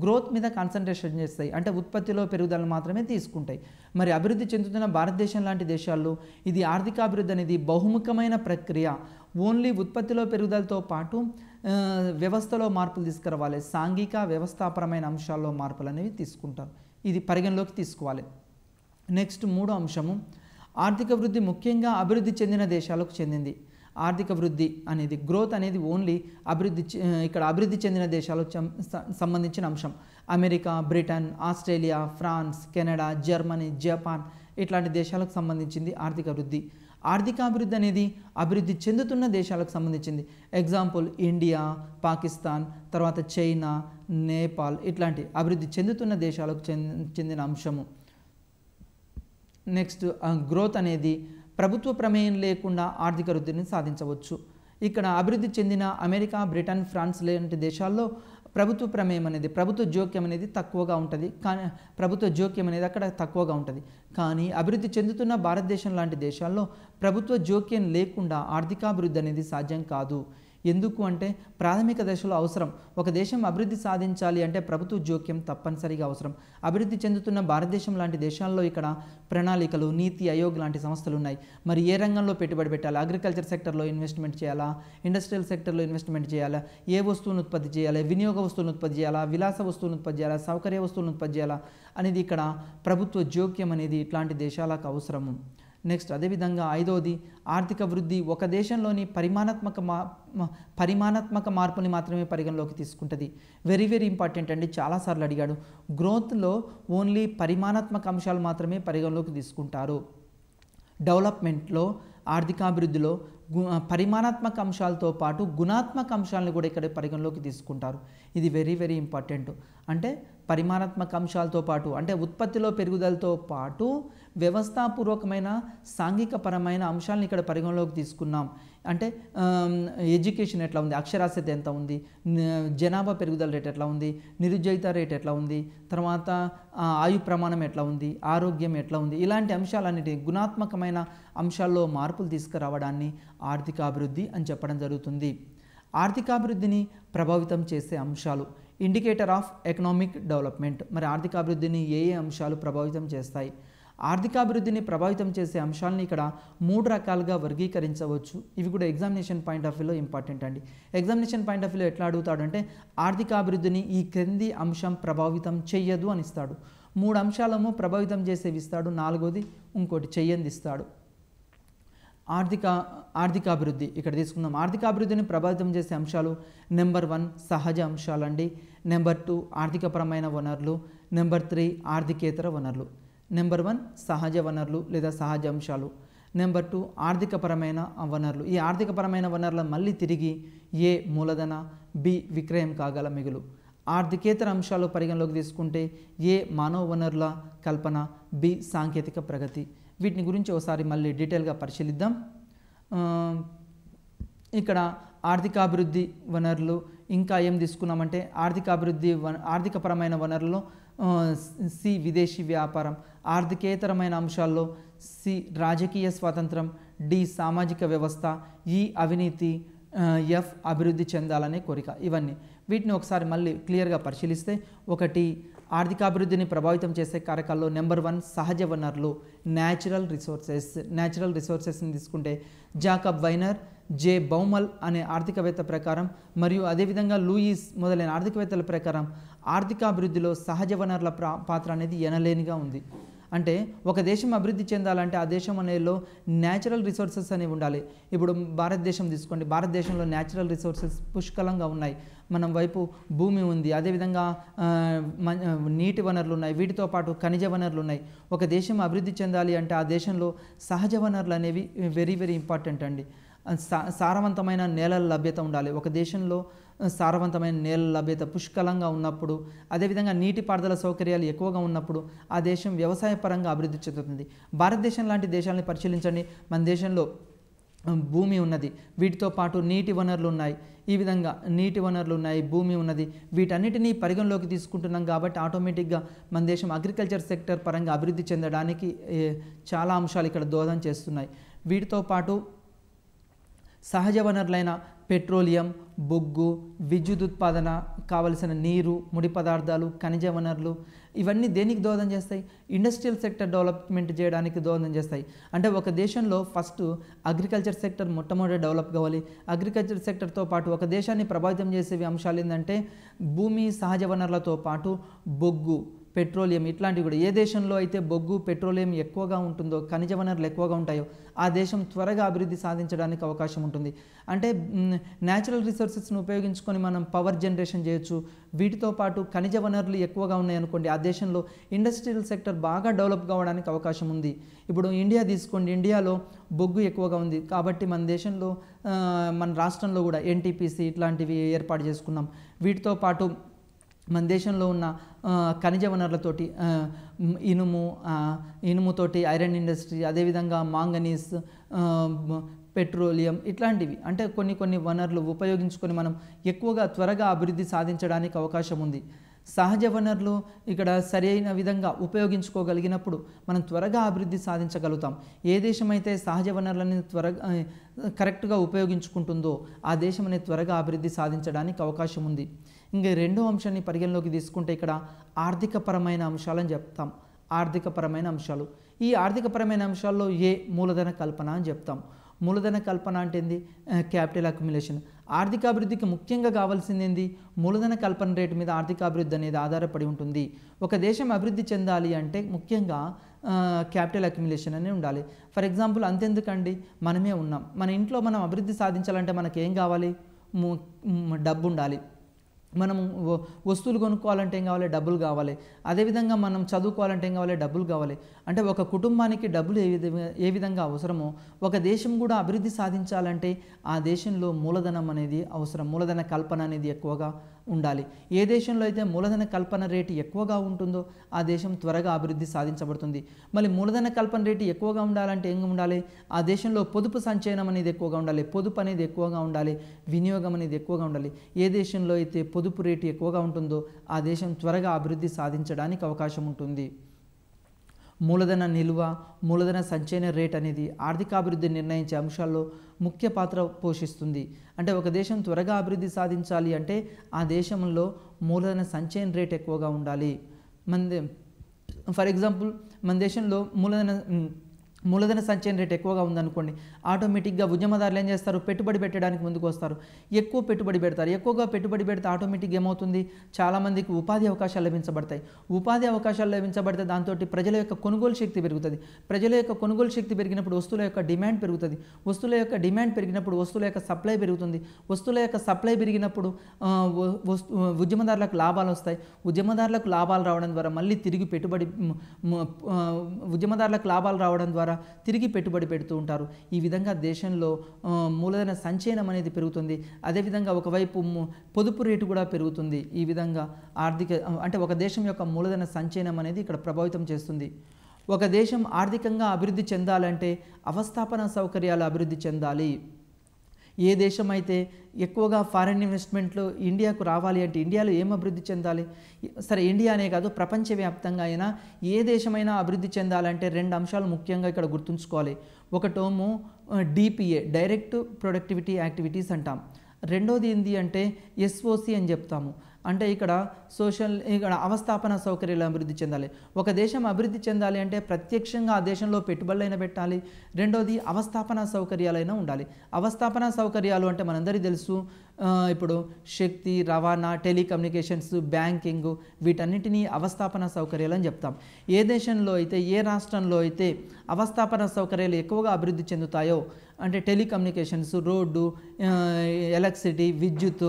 గ్రోత్ మీద కాన్సన్ట్రేషన్ చేస్తాయి. అంటే ఉత్పత్తిలో పెరుగుదలను మాత్రమే తీసుకుంటాయి. మరి అభివృద్ధి చెందుతున్న భారతదేశం లాంటి దేశాల్లో ఇది ఆర్థికాభివృద్ధి అనేది బహుముఖమైన ప్రక్రియ. ఓన్లీ ఉత్పత్తిలో పెరుగుదలతో పాటు వ్యవస్థలో మార్పులు తీసుకురావాలి. సాంఘిక వ్యవస్థాపరమైన అంశాల్లో మార్పులు అనేవి తీసుకుంటారు. ఇది పరిగణలోకి తీసుకోవాలి. నెక్స్ట్ మూడో అంశము ఆర్థిక వృద్ధి ముఖ్యంగా అభివృద్ధి చెందిన దేశాలకు చెందింది. ఆర్థిక వృద్ధి అనేది గ్రోత్ అనేది ఓన్లీ ఇక్కడ అభివృద్ధి చెందిన దేశాలకు సంబంధించిన అంశం. America, Britain, Australia, France, Canada, Germany, Japan ఇట్లాంటి దేశాలకు సంబంధించింది ఆర్థిక వృద్ధి. ఆర్థికాభివృద్ధి అనేది అభివృద్ధి చెందుతున్న దేశాలకు సంబంధించింది. ఎగ్జాంపుల్ ఇండియా, పాకిస్తాన్, తర్వాత చైనా, నేపాల్ ఇట్లాంటి అభివృద్ధి చెందుతున్న దేశాలకు చెందిన అంశము. నెక్స్ట్ గ్రోత్ అనేది ప్రభుత్వ ప్రమేయం లేకుండా ఆర్థిక వృద్ధిని సాధించవచ్చు. ఇక్కడ అభివృద్ధి చెందిన అమెరికా, బ్రిటన్, ఫ్రాన్స్ లాంటి దేశాల్లో ప్రభుత్వ ప్రమేయం అనేది ప్రభుత్వ జోక్యం అనేది తక్కువగా ఉంటుంది. కానీ ప్రభుత్వ జోక్యం అనేది అక్కడ తక్కువగా ఉంటుంది. కానీ అభివృద్ధి చెందుతున్న భారతదేశం లాంటి దేశాల్లో ప్రభుత్వ జోక్యం లేకుండా ఆర్థికాభివృద్ధి అనేది సాధ్యం కాదు. ఎందుకు అంటే ప్రాథమిక దశలో అవసరం. ఒక దేశం అభివృద్ధి సాధించాలి అంటే ప్రభుత్వ జోక్యం తప్పనిసరిగా అవసరం. అభివృద్ధి చెందుతున్న భారతదేశం లాంటి దేశాల్లో ఇక్కడ ప్రణాళికలు, నీతి ఆయోగ్ లాంటి సంస్థలు ఉన్నాయి. మరి ఏ రంగంలో పెట్టుబడి పెట్టాలి? అగ్రికల్చర్ సెక్టర్లో ఇన్వెస్ట్మెంట్ చేయాలా? ఇండస్ట్రియల్ సెక్టర్లో ఇన్వెస్ట్మెంట్ చేయాలా? ఏ వస్తువును ఉత్పత్తి చేయాలి? వినియోగ వస్తువులను ఉత్పత్తి చేయాలా? విలాస వస్తువులను ఉత్పత్తి చేయాలా? సౌకర్య వస్తువులను ఉత్పత్తి చేయాలా అనేది ఇక్కడ ప్రభుత్వ జోక్యం అనేది ఇట్లాంటి దేశాలకు అవసరము. నెక్స్ట్ అదేవిధంగా ఐదవది ఆర్థిక వృద్ధి ఒక దేశంలోని పరిమాణాత్మక మార్పుని మాత్రమే పరిగణలోకి తీసుకుంటుంది. వెరీ వెరీ ఇంపార్టెంట్ అండి. చాలాసార్లు అడిగాడు. గ్రోత్లో ఓన్లీ పరిమాణాత్మక అంశాలు మాత్రమే పరిగణలోకి తీసుకుంటారు. డెవలప్మెంట్లో ఆర్థికాభివృద్ధిలో పరిమాణాత్మక అంశాలతో పాటు గుణాత్మక అంశాలను కూడా ఇక్కడ పరిగణలోకి తీసుకుంటారు. ఇది వెరీ వెరీ ఇంపార్టెంట్. అంటే పరిమాణాత్మక అంశాలతో పాటు అంటే ఉత్పత్తిలో పెరుగుదలతో పాటు వ్యవస్థాపూర్వకమైన సాంఘికపరమైన అంశాలను ఇక్కడ పరిగణలోకి తీసుకున్నాం. అంటే ఎడ్యుకేషన్ ఎట్లా ఉంది, అక్షరాస్యత ఎంత ఉంది, జనాభా పెరుగుదల రేట్ ఎట్లా ఉంది, నిరుద్యోగిత రేట్ ఎట్లా ఉంది, తర్వాత ఆయు ప్రమాణం ఎట్లా ఉంది, ఆరోగ్యం ఎట్లా ఉంది, ఇలాంటి అంశాలన్నిటి గుణాత్మకమైన అంశాల్లో మార్పులు తీసుకురావడాన్ని ఆర్థికాభివృద్ధి అని చెప్పడం జరుగుతుంది. ఆర్థికాభివృద్ధిని ప్రభావితం చేసే అంశాలు ఇండికేటర్ ఆఫ్ ఎకనామిక్ డెవలప్మెంట్. మరి ఆర్థికాభివృద్ధిని ఏ ఏ అంశాలు ప్రభావితం చేస్తాయి? ఆర్థికాభివృద్ధిని ప్రభావితం చేసే అంశాలని ఇక్కడ 3 రకాలుగా వర్గీకరించవచ్చు. ఇవి కూడా ఎగ్జామినేషన్ పాయింట్ ఆఫ్ వ్యూలో ఇంపార్టెంట్ అండి. ఎగ్జామినేషన్ పాయింట్ ఆఫ్ వ్యూలో ఎట్లా అడుగుతాడు అంటే ఆర్థికాభివృద్ధిని ఈ క్రింది అంశం ప్రభావితం చెయ్యదు అని ఇస్తాడు. 3 అంశాలను ప్రభావితం చేసేవి ఇస్తాడు. 4వది ఇంకోటి చెయ్యంది ఇస్తాడు. ఆర్థికాభివృద్ధి ఇక్కడ తీసుకుందాం. ఆర్థికాభివృద్ధిని ప్రభావితం చేసే అంశాలు నెంబర్ 1 సహజ అంశాలండి, నెంబర్ 2 ఆర్థికపరమైన వనరులు, నెంబర్ 3 ఆర్థికేతర వనరులు. నెంబర్ 1 సహజ వనరులు లేదా సహజ అంశాలు, నెంబర్ 2 ఆర్థికపరమైన వనరులు. ఈ ఆర్థికపరమైన వనరులను మళ్ళీ తిరిగి ఏ మూలధన, బి విక్రయం కాగల మిగులు. ఆర్థికేతర అంశాలు పరిగణలోకి తీసుకుంటే ఏ మానవ వనరుల కల్పన, బి సాంకేతిక ప్రగతి. వీటిని గురించి ఒకసారి మళ్ళీ డీటెయిల్గా పరిశీలిద్దాం. ఇక్కడ ఆర్థికాభివృద్ధి వనరులు ఇంకా ఏం తీసుకున్నామంటే ఆర్థికపరమైన వనరుల్లో సి విదేశీ వ్యాపారం, ఆర్థికేతరమైన అంశాల్లో సి రాజకీయ స్వాతంత్రం, డి సామాజిక వ్యవస్థ, ఈ అవినీతి, ఎఫ్ అభివృద్ధి చెందాలనే కోరిక. ఇవన్నీ వీటిని ఒకసారి మళ్ళీ క్లియర్గా పరిశీలిస్తే ఒకటి ఆర్థికాభివృద్ధిని ప్రభావితం చేసే కారకాల్లో నెంబర్ 1 సహజ వనరులు న్యాచురల్ రిసోర్సెస్ని తీసుకుంటే జాకబ్ వైనర్, జే బౌమల్ అనే ఆర్థికవేత్త ప్రకారం మరియు అదేవిధంగా లూయిస్ మొదలైన ఆర్థికవేత్తల ప్రకారం ఆర్థికాభివృద్ధిలో సహజ వనరుల పాత్ర అనేది ఎనలేనిగా ఉంది. అంటే ఒక దేశం అభివృద్ధి చెందాలంటే ఆ దేశం అనేలో న్యాచురల్ రిసోర్సెస్ అనేవి ఉండాలి. ఇప్పుడు భారతదేశం తీసుకోండి, భారతదేశంలో న్యాచురల్ రిసోర్సెస్ పుష్కలంగా ఉన్నాయి. మనం వైపు భూమి ఉంది, అదేవిధంగా నీటి వనరులు ఉన్నాయి, వీటితో పాటు ఖనిజ వనరులు ఉన్నాయి. ఒక దేశం అభివృద్ధి చెందాలి అంటే ఆ దేశంలో సహజ వనరులు అనేవి వెరీ వెరీ ఇంపార్టెంట్ అండి. సారవంతమైన నేలల లభ్యత ఉండాలి. ఒక దేశంలో సారవంతమైన నేల లభ్యత పుష్కలంగా ఉన్నప్పుడు, అదేవిధంగా నీటిపారుదల సౌకర్యాలు ఎక్కువగా ఉన్నప్పుడు ఆ దేశం వ్యవసాయ పరంగా అభివృద్ధి చెందుతుంది. భారతదేశం లాంటి దేశాలని పరిశీలించండి. మన దేశంలో భూమి ఉన్నది, వీటితో పాటు నీటి వనరులు ఉన్నాయి. ఈ విధంగా నీటి వనరులు ఉన్నాయి, భూమి ఉన్నది, వీటన్నిటినీ పరిగణలోకి తీసుకుంటున్నాం కాబట్టి ఆటోమేటిక్గా మన దేశం అగ్రికల్చర్ సెక్టర్ పరంగా అభివృద్ధి చెందడానికి చాలా అంశాలు ఇక్కడ దోహదం చేస్తున్నాయి. వీటితో పాటు సహజ వనరులైన పెట్రోలియం, బొగ్గు, విద్యుత్ ఉత్పాదన, కావలసిన నీరు, ముడి పదార్థాలు, ఖనిజ వనరులు, ఇవన్నీ దేనికి దోహదం చేస్తాయి? ఇండస్ట్రియల్ సెక్టర్ డెవలప్మెంట్ చేయడానికి దోహదం చేస్తాయి. అంటే ఒక దేశంలో ఫస్ట్ అగ్రికల్చర్ సెక్టర్ మొట్టమొదటి డెవలప్ కావాలి. అగ్రికల్చర్ సెక్టర్తో పాటు ఒక దేశాన్ని ప్రభావితం చేసేవి అంశాలు ఏంటంటే భూమి, సహజ వనరులతో పాటు బొగ్గు, పెట్రోలియం, ఇట్లాంటివి కూడా. ఏ దేశంలో అయితే బొగ్గు, పెట్రోలియం ఎక్కువగా ఉంటుందో, ఖనిజ వనరులు ఎక్కువగా ఉంటాయో ఆ దేశం త్వరగా అభివృద్ధి సాధించడానికి అవకాశం ఉంటుంది. అంటే న్యాచురల్ రిసోర్సెస్ను ఉపయోగించుకొని మనం పవర్ జనరేషన్ చేయొచ్చు. వీటితో పాటు ఖనిజ వనరులు ఎక్కువగా ఉన్నాయనుకోండి, ఆ దేశంలో ఇండస్ట్రియల్ సెక్టర్ బాగా డెవలప్ కావడానికి అవకాశం ఉంది. ఇప్పుడు ఇండియా తీసుకోండి, ఇండియాలో బొగ్గు ఎక్కువగా ఉంది కాబట్టి మన దేశంలో మన రాష్ట్రంలో కూడా ఎన్టీపీసీ ఇట్లాంటివి ఏర్పాటు చేసుకున్నాం. వీటితో పాటు మన దేశంలో ఉన్న ఖనిజ వనరులతోటి ఇనుముతోటి ఐరన్ ఇండస్ట్రీ, అదేవిధంగా మాంగనీస్, పెట్రోలియం, ఇట్లాంటివి అంటే కొన్ని వనరులు ఉపయోగించుకొని మనం ఎక్కువగా త్వరగా అభివృద్ధి సాధించడానికి అవకాశం ఉంది. సహజ వనరులు ఇక్కడ సరైన విధంగా ఉపయోగించుకోగలిగినప్పుడు మనం త్వరగా అభివృద్ధి సాధించగలుగుతాం. ఏ దేశం అయితే సహజ వనరులని కరెక్ట్గా ఉపయోగించుకుంటుందో ఆ దేశం అనేది త్వరగా అభివృద్ధి సాధించడానికి అవకాశం ఉంది. ఇంకా రెండో అంశాన్ని పరిగణలోకి తీసుకుంటే ఇక్కడ ఆర్థికపరమైన అంశాలని చెప్తాం. ఆర్థికపరమైన అంశాలు, ఈ ఆర్థికపరమైన అంశాల్లో మూలధన కల్పన అని చెప్తాం. మూలధన కల్పన అంటే ఏంది? Capital accumulation. ఆర్థికాభివృద్ధికి ముఖ్యంగా కావాల్సింది ఏంది? మూలధన కల్పన రేటు మీద ఆర్థికాభివృద్ధి అనేది ఆధారపడి ఉంటుంది. ఒక దేశం అభివృద్ధి చెందాలి అంటే ముఖ్యంగా క్యాపిటల్ అక్యుములేషన్ అనేది ఉండాలి. ఫర్ ఎగ్జాంపుల్ అంతెందుకండి, మనమే ఉన్నాం, మన ఇంట్లో మనం అభివృద్ధి సాధించాలంటే మనకి ఏం కావాలి? డబ్బు ఉండాలి. మనం వస్తువులు కొనుక్కోవాలంటే ఏం కావాలి? డబ్బులు కావాలి. అదేవిధంగా మనం చదువుకోవాలంటే ఏం కావాలి? డబ్బులు కావాలి. అంటే ఒక కుటుంబానికి డబ్బులు ఏ విధంగా అవసరమో ఒక దేశం కూడా అభివృద్ధి సాధించాలంటే ఆ దేశంలో మూలధనం అనేది అవసరం. మూలధన కల్పన అనేది ఎక్కువగా ఉండాలి. ఏ దేశంలో అయితే మూలధన కల్పన రేటు ఎక్కువగా ఉంటుందో ఆ దేశం త్వరగా అభివృద్ధి సాధించబడుతుంది. మళ్ళీ మూలధన కల్పన రేటు ఎక్కువగా ఉండాలంటే ఏం ఉండాలి? ఆ దేశంలో పొదుపు సంచయనం అనేది ఎక్కువగా ఉండాలి. పొదుపు అనేది ఎక్కువగా ఉండాలి. వినియోగం అనేది ఎక్కువగా ఉండాలి. ఏ దేశంలో అయితే పొదుపు రేటు ఎక్కువగా ఉంటుందో ఆ దేశం త్వరగా అభివృద్ధి సాధించడానికి అవకాశం ఉంటుంది. మూలధన నిల్వ, మూలధన సంచయన రేట్ అనేది ఆర్థికాభివృద్ధి నిర్ణయించే అంశాల్లో ముఖ్య పాత్ర పోషిస్తుంది. అంటే ఒక దేశం త్వరగా అభివృద్ధి సాధించాలి అంటే ఆ దేశంలో మూలధన సంచయన రేట్ ఎక్కువగా ఉండాలి. ఫర్ ఎగ్జాంపుల్ మన దేశంలో మూలధన సంచయన రేట్ ఎక్కువగా ఉందనుకోండి, ఆటోమేటిక్గా ఉద్యమదారులు ఏం చేస్తారు? పెట్టుబడి పెట్టడానికి ముందుకు వస్తారు. ఎక్కువ పెట్టుబడి పెడతారు. ఎక్కువగా పెట్టుబడి పెడితే ఆటోమేటిక్గా ఏమవుతుంది? చాలామందికి ఉపాధి అవకాశాలు లభించబడతాయి. ఉపాధి అవకాశాలు లభించబడితే దాంతో ప్రజల యొక్క కొనుగోలు శక్తి పెరుగుతుంది. ప్రజల యొక్క కొనుగోలు శక్తి పెరిగినప్పుడు వస్తువుల యొక్క డిమాండ్ పెరుగుతుంది. వస్తువుల యొక్క డిమాండ్ పెరిగినప్పుడు వస్తువుల యొక్క సప్లై పెరుగుతుంది. వస్తువుల యొక్క సప్లై పెరిగినప్పుడు ఉద్యమదారులకు లాభాలు వస్తాయి. ఉద్యమదారులకు లాభాలు రావడం ద్వారా మళ్ళీ తిరిగి ఉద్యమదారులకు లాభాలు రావడం ద్వారా తిరిగి పెట్టుబడి పెడుతూ ఉంటారు. ఈ విధంగా దేశంలో మూలధన సంచయనం అనేది పెరుగుతుంది. అదేవిధంగా ఒకవైపు పొదుపు రేటు కూడా పెరుగుతుంది. ఈ విధంగా అంటే ఒక దేశం యొక్క మూలధన సంచయనం అనేది ఇక్కడ ప్రభావితం చేస్తుంది. ఒక దేశం ఆర్థికంగా అభివృద్ధి చెందాలంటే అవస్థాపన సౌకర్యాలు అభివృద్ధి చెందాలి. ఏ దేశం అయితే ఎక్కువగా ఫారిన్ ఇన్వెస్ట్మెంట్లు ఇండియాకు రావాలి అంటే ఇండియాలో ఏం అభివృద్ధి చెందాలి? సరే, ఇండియానే కాదు ప్రపంచవ్యాప్తంగా అయినా ఏ దేశమైనా అభివృద్ధి చెందాలంటే రెండు అంశాలు ముఖ్యంగా ఇక్కడ గుర్తుంచుకోవాలి. ఒకటేమో డిపిఏ, డైరెక్ట్ ప్రొడక్టివిటీ యాక్టివిటీస్ అంటాం. రెండోది ఏంటి అంటే ఎస్ఓసి అని చెప్తాము. అంటే ఇక్కడ అవస్థాపన సౌకర్యాలు అభివృద్ధి చెందాలి. ఒక దేశం అభివృద్ధి చెందాలి అంటే ప్రత్యక్షంగా ఆ దేశంలో పెట్టుబడులైనా పెట్టాలి. రెండోది అవస్థాపన సౌకర్యాలైనా ఉండాలి. అవస్థాపన సౌకర్యాలు అంటే మనందరికీ తెలుసు, ఇప్పుడు శక్తి, రవాణా, టెలికమ్యూనికేషన్స్, బ్యాంకింగ్, వీటన్నిటినీ అవస్థాపన సౌకర్యాలు అని చెప్తాం. ఏ దేశంలో అయితే, ఏ రాష్ట్రంలో అయితే అవస్థాపన సౌకర్యాలు ఎక్కువగా అభివృద్ధి చెందుతాయో అంటే టెలికమ్యూనికేషన్స్, రోడ్డు, ఎలక్ట్రిసిటీ, విద్యుత్,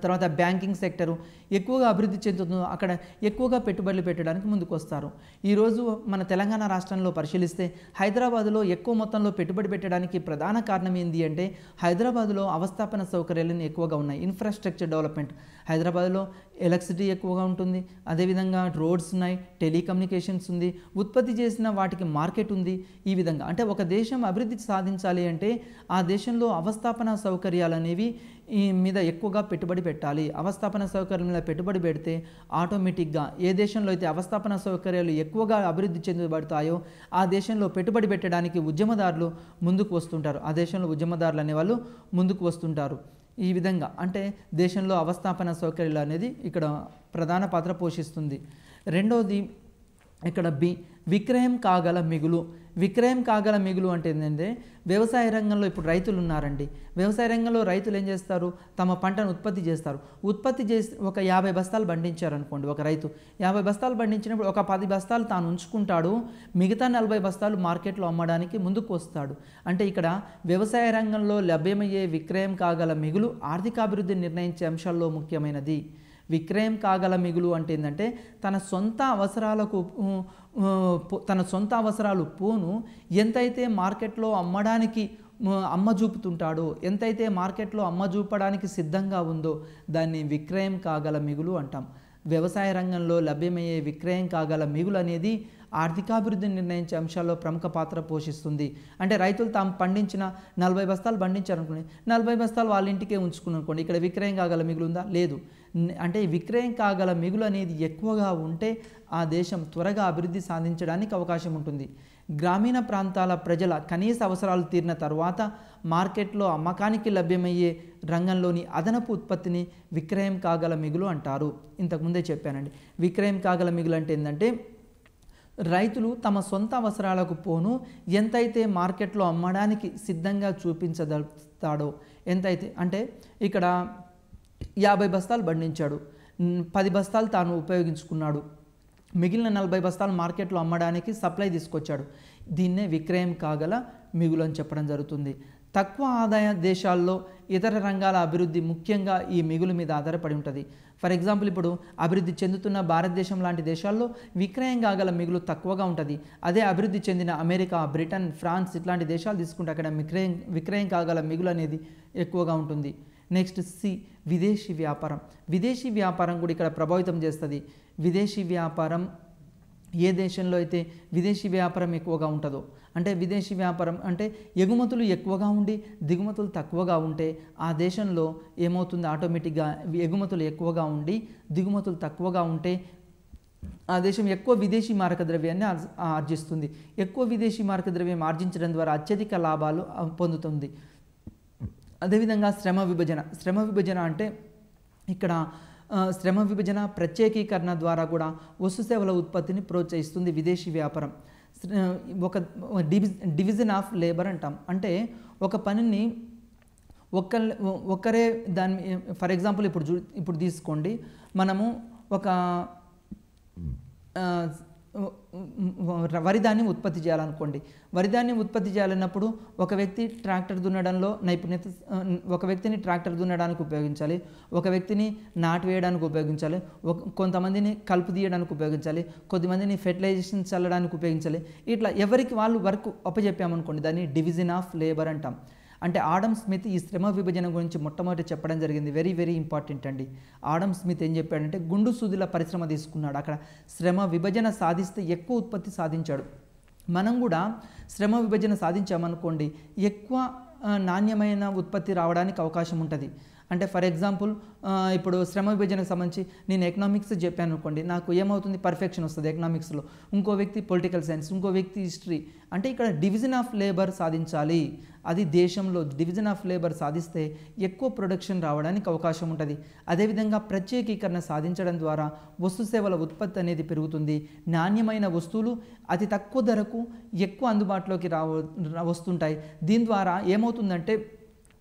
తర్వాత బ్యాంకింగ్ సెక్టరు ఎక్కువగా అభివృద్ధి చెందుతుందో అక్కడ ఎక్కువగా పెట్టుబడులు పెట్టడానికి ముందుకు వస్తారు. ఈరోజు మన తెలంగాణ రాష్ట్రంలో పరిశీలిస్తే హైదరాబాదులో ఎక్కువ మొత్తంలో పెట్టుబడి పెట్టడానికి ప్రధాన కారణం ఏంటి అంటే హైదరాబాదులో అవస్థాపన సౌకర్యాలను ఎక్కువగా ఉన్నాయి. ఇన్ఫ్రాస్ట్రక్చర్ డెవలప్మెంట్ హైదరాబాద్లో ఎలక్ట్రిసిటీ ఎక్కువగా ఉంటుంది, అదేవిధంగా రోడ్స్ ఉన్నాయి, టెలికమ్యూనికేషన్స్ ఉంది, ఉత్పత్తి చేసిన వాటికి మార్కెట్ ఉంది. ఈ విధంగా అంటే ఒక దేశం అభివృద్ధి సాధించాలి అంటే ఆ దేశంలో అవస్థాపన సౌకర్యాలు అనేవి ఈ మీద ఎక్కువగా పెట్టుబడి పెట్టాలి. అవస్థాపన సౌకర్యాల మీద పెట్టుబడి పెడితే ఆటోమేటిక్గా ఏ దేశంలో అయితే అవస్థాపన సౌకర్యాలు ఎక్కువగా అభివృద్ధి చెందబడతాయో ఆ దేశంలో పెట్టుబడి పెట్టడానికి ఉద్యమదారులు ముందుకు వస్తుంటారు. ఆ దేశంలో ఉద్యమదారులు అనేవాళ్ళు ముందుకు వస్తుంటారు. ఈ విధంగా అంటే దేశంలో అవస్థాపన సౌకర్యాలు అనేది ఇక్కడ ప్రధాన పాత్ర పోషిస్తుంది. రెండవది ఇక్కడ విక్రయం కాగల మిగులు. విక్రయం కాగల మిగులు అంటే ఏంటంటే వ్యవసాయ రంగంలో ఇప్పుడు రైతులు ఉన్నారండి. వ్యవసాయ రంగంలో రైతులు ఏం చేస్తారు, తమ పంటను ఉత్పత్తి చేస్తారు. ఉత్పత్తి చేసి ఒక 50 బస్తాలు పండించారనుకోండి, ఒక రైతు 50 బస్తాలు పండించినప్పుడు ఒక 10 బస్తాలు తాను ఉంచుకుంటాడు, మిగతా 40 బస్తాలు మార్కెట్లో అమ్మడానికి ముందుకు వస్తాడు. అంటే ఇక్కడ వ్యవసాయ రంగంలో లభ్యమయ్యే విక్రయం కాగల మిగులు ఆర్థికాభివృద్ధిని నిర్ణయించే అంశాల్లో ముఖ్యమైనది. విక్రయం కాగల మిగులు అంటే ఏంటంటే తన సొంత అవసరాలు పోను ఎంతైతే మార్కెట్లో అమ్మడానికి చూపుతుంటాడో, ఎంతైతే మార్కెట్లో చూపడానికి సిద్ధంగా ఉందో దాన్ని విక్రయం కాగల మిగులు అంటాం. వ్యవసాయ రంగంలో లభ్యమయ్యే విక్రయం కాగల మిగులు అనేది ఆర్థికాభివృద్ధిని నిర్ణయించే అంశాల్లో ప్రముఖ పాత్ర పోషిస్తుంది. అంటే రైతులు తాము పండించిన 40 బస్తాలు పండించారనుకోండి, 40 బస్తాలు వాళ్ళ ఇంటికే ఉంచుకున్నారనుకోండి, ఇక్కడ విక్రయం కాగల మిగులు ఉందా? లేదు. అంటే విక్రయం కాగల మిగులు అనేది ఎక్కువగా ఉంటే ఆ దేశం త్వరగా అభివృద్ధి సాధించడానికి అవకాశం ఉంటుంది. గ్రామీణ ప్రాంతాల ప్రజల కనీస అవసరాలు తీరిన తర్వాత మార్కెట్లో అమ్మకానికి లభ్యమయ్యే రంగంలోని అదనపు ఉత్పత్తిని విక్రయం కాగల మిగులు అంటారు. ఇంతకుముందే చెప్పానండి. విక్రయం కాగల మిగులు అంటే ఏంటంటే రైతులు తమ సొంత అవసరాలకు పోను ఎంతైతే మార్కెట్లో అమ్మడానికి సిద్ధంగా చూపించదలుస్తాడో, ఎంతైతే అంటే ఇక్కడ 50 బస్తాలు పండించాడు, 10 బస్తాలు తాను ఉపయోగించుకున్నాడు, మిగిలిన 40 బస్తాలు మార్కెట్లో అమ్మడానికి సప్లై తీసుకొచ్చాడు. దీన్నే విక్రయం కాగల మిగులు అని చెప్పడం జరుగుతుంది. తక్కువ ఆదాయ దేశాల్లో ఇతర రంగాల అభివృద్ధి ముఖ్యంగా ఈ మిగులు మీద ఆధారపడి ఉంటుంది. ఫర్ ఎగ్జాంపుల్ ఇప్పుడు అభివృద్ధి చెందుతున్న భారతదేశం లాంటి దేశాల్లో విక్రయం కాగల మిగులు తక్కువగా ఉంటుంది. అదే అభివృద్ధి చెందిన అమెరికా, బ్రిటన్, ఫ్రాన్స్ ఇట్లాంటి దేశాలు తీసుకుంటే అక్కడ విక్రయం కాగల మిగులు అనేది ఎక్కువగా ఉంటుంది. నెక్స్ట్ విదేశీ వ్యాపారం. విదేశీ వ్యాపారం కూడా ఇక్కడ ప్రభావితం చేస్తుంది. విదేశీ వ్యాపారం ఏ దేశంలో అయితే విదేశీ వ్యాపారం ఎక్కువగా ఉంటుందో, అంటే విదేశీ వ్యాపారం అంటే ఎగుమతులు ఎక్కువగా ఉండి దిగుమతులు తక్కువగా ఉంటే ఆ దేశంలో ఏమవుతుంది, ఆటోమేటిక్గా ఎగుమతులు ఎక్కువగా ఉండి దిగుమతులు తక్కువగా ఉంటే ఆ దేశం ఎక్కువ విదేశీ మారక ద్రవ్యాన్ని ఆర్జిస్తుంది. ఎక్కువ విదేశీ మారక ద్రవ్యం ఆర్జించడం ద్వారా అత్యధిక లాభాలు పొందుతుంది. అదేవిధంగా శ్రమ విభజన అంటే ఇక్కడ శ్రమ విభజన ప్రత్యేకీకరణ ద్వారా కూడా వస్తు సేవల ఉత్పత్తిని ప్రోత్సహిస్తుంది విదేశీ వ్యాపారం. ఒక డివిజన్ ఆఫ్ లేబర్ అంటాం. అంటే ఒక పనిని ఒకరే దాన్ని ఫర్ ఎగ్జాంపుల్ ఇప్పుడు తీసుకోండి, మనము ఒక వరిధాన్యం ఉత్పత్తి చేయాలనుకోండి. వరిధాన్యం ఉత్పత్తి చేయాలన్నప్పుడు ఒక వ్యక్తి ట్రాక్టర్ దున్నడంలో నైపుణ్యత, ఒక వ్యక్తిని ట్రాక్టర్ దున్నడానికి ఉపయోగించాలి, ఒక వ్యక్తిని నాటు వేయడానికి ఉపయోగించాలి, కొంతమందిని కలుపు తీయడానికి ఉపయోగించాలి, కొద్దిమందిని ఫెర్టిలైజేషన్ చల్లడానికి ఉపయోగించాలి. ఇట్లా ఎవరికి వాళ్ళు వర్క్ అప్పచెప్పామనుకోండి, దాన్ని డివిజన్ ఆఫ్ లేబర్ అంటాం. అంటే ఆడమ్ స్మిత్ ఈ శ్రమ విభజన గురించి మొట్టమొదటి చెప్పడం జరిగింది. వెరీ వెరీ ఇంపార్టెంట్ అండి. ఆడమ్ స్మిత్ ఏం చెప్పాడంటే గుండు సూదుల పరిశ్రమ తీసుకున్నాడు. అక్కడ శ్రమ విభజన సాధిస్తే ఎక్కువ ఉత్పత్తి సాధించాడు. మనం కూడా శ్రమ విభజన సాధించామనుకోండి ఎక్కువ నాణ్యమైన ఉత్పత్తి రావడానికి అవకాశం ఉంటుంది. అంటే ఫర్ ఎగ్జాంపుల్ ఇప్పుడు శ్రమ విభజనకు సంబంధించి నేను ఎకనామిక్స్ చెప్పాను అనుకోండి, నాకు ఏమవుతుంది, పర్ఫెక్షన్ వస్తుంది ఎకనామిక్స్లో. ఇంకో వ్యక్తి పొలిటికల్ సైన్స్, ఇంకో వ్యక్తి హిస్టరీ. అంటే ఇక్కడ డివిజన్ ఆఫ్ లేబర్ సాధించాలి. అది దేశంలో డివిజన్ ఆఫ్ లేబర్ సాధిస్తే ఎక్కువ ప్రొడక్షన్ రావడానికి అవకాశం ఉంటుంది. అదేవిధంగా ప్రత్యేకీకరణ సాధించడం ద్వారా వస్తు సేవల ఉత్పత్తి అనేది పెరుగుతుంది. నాణ్యమైన వస్తువులు అతి తక్కువ ధరకు ఎక్కువ అందుబాటులోకి వస్తుంటాయి. దీని ద్వారా ఏమవుతుందంటే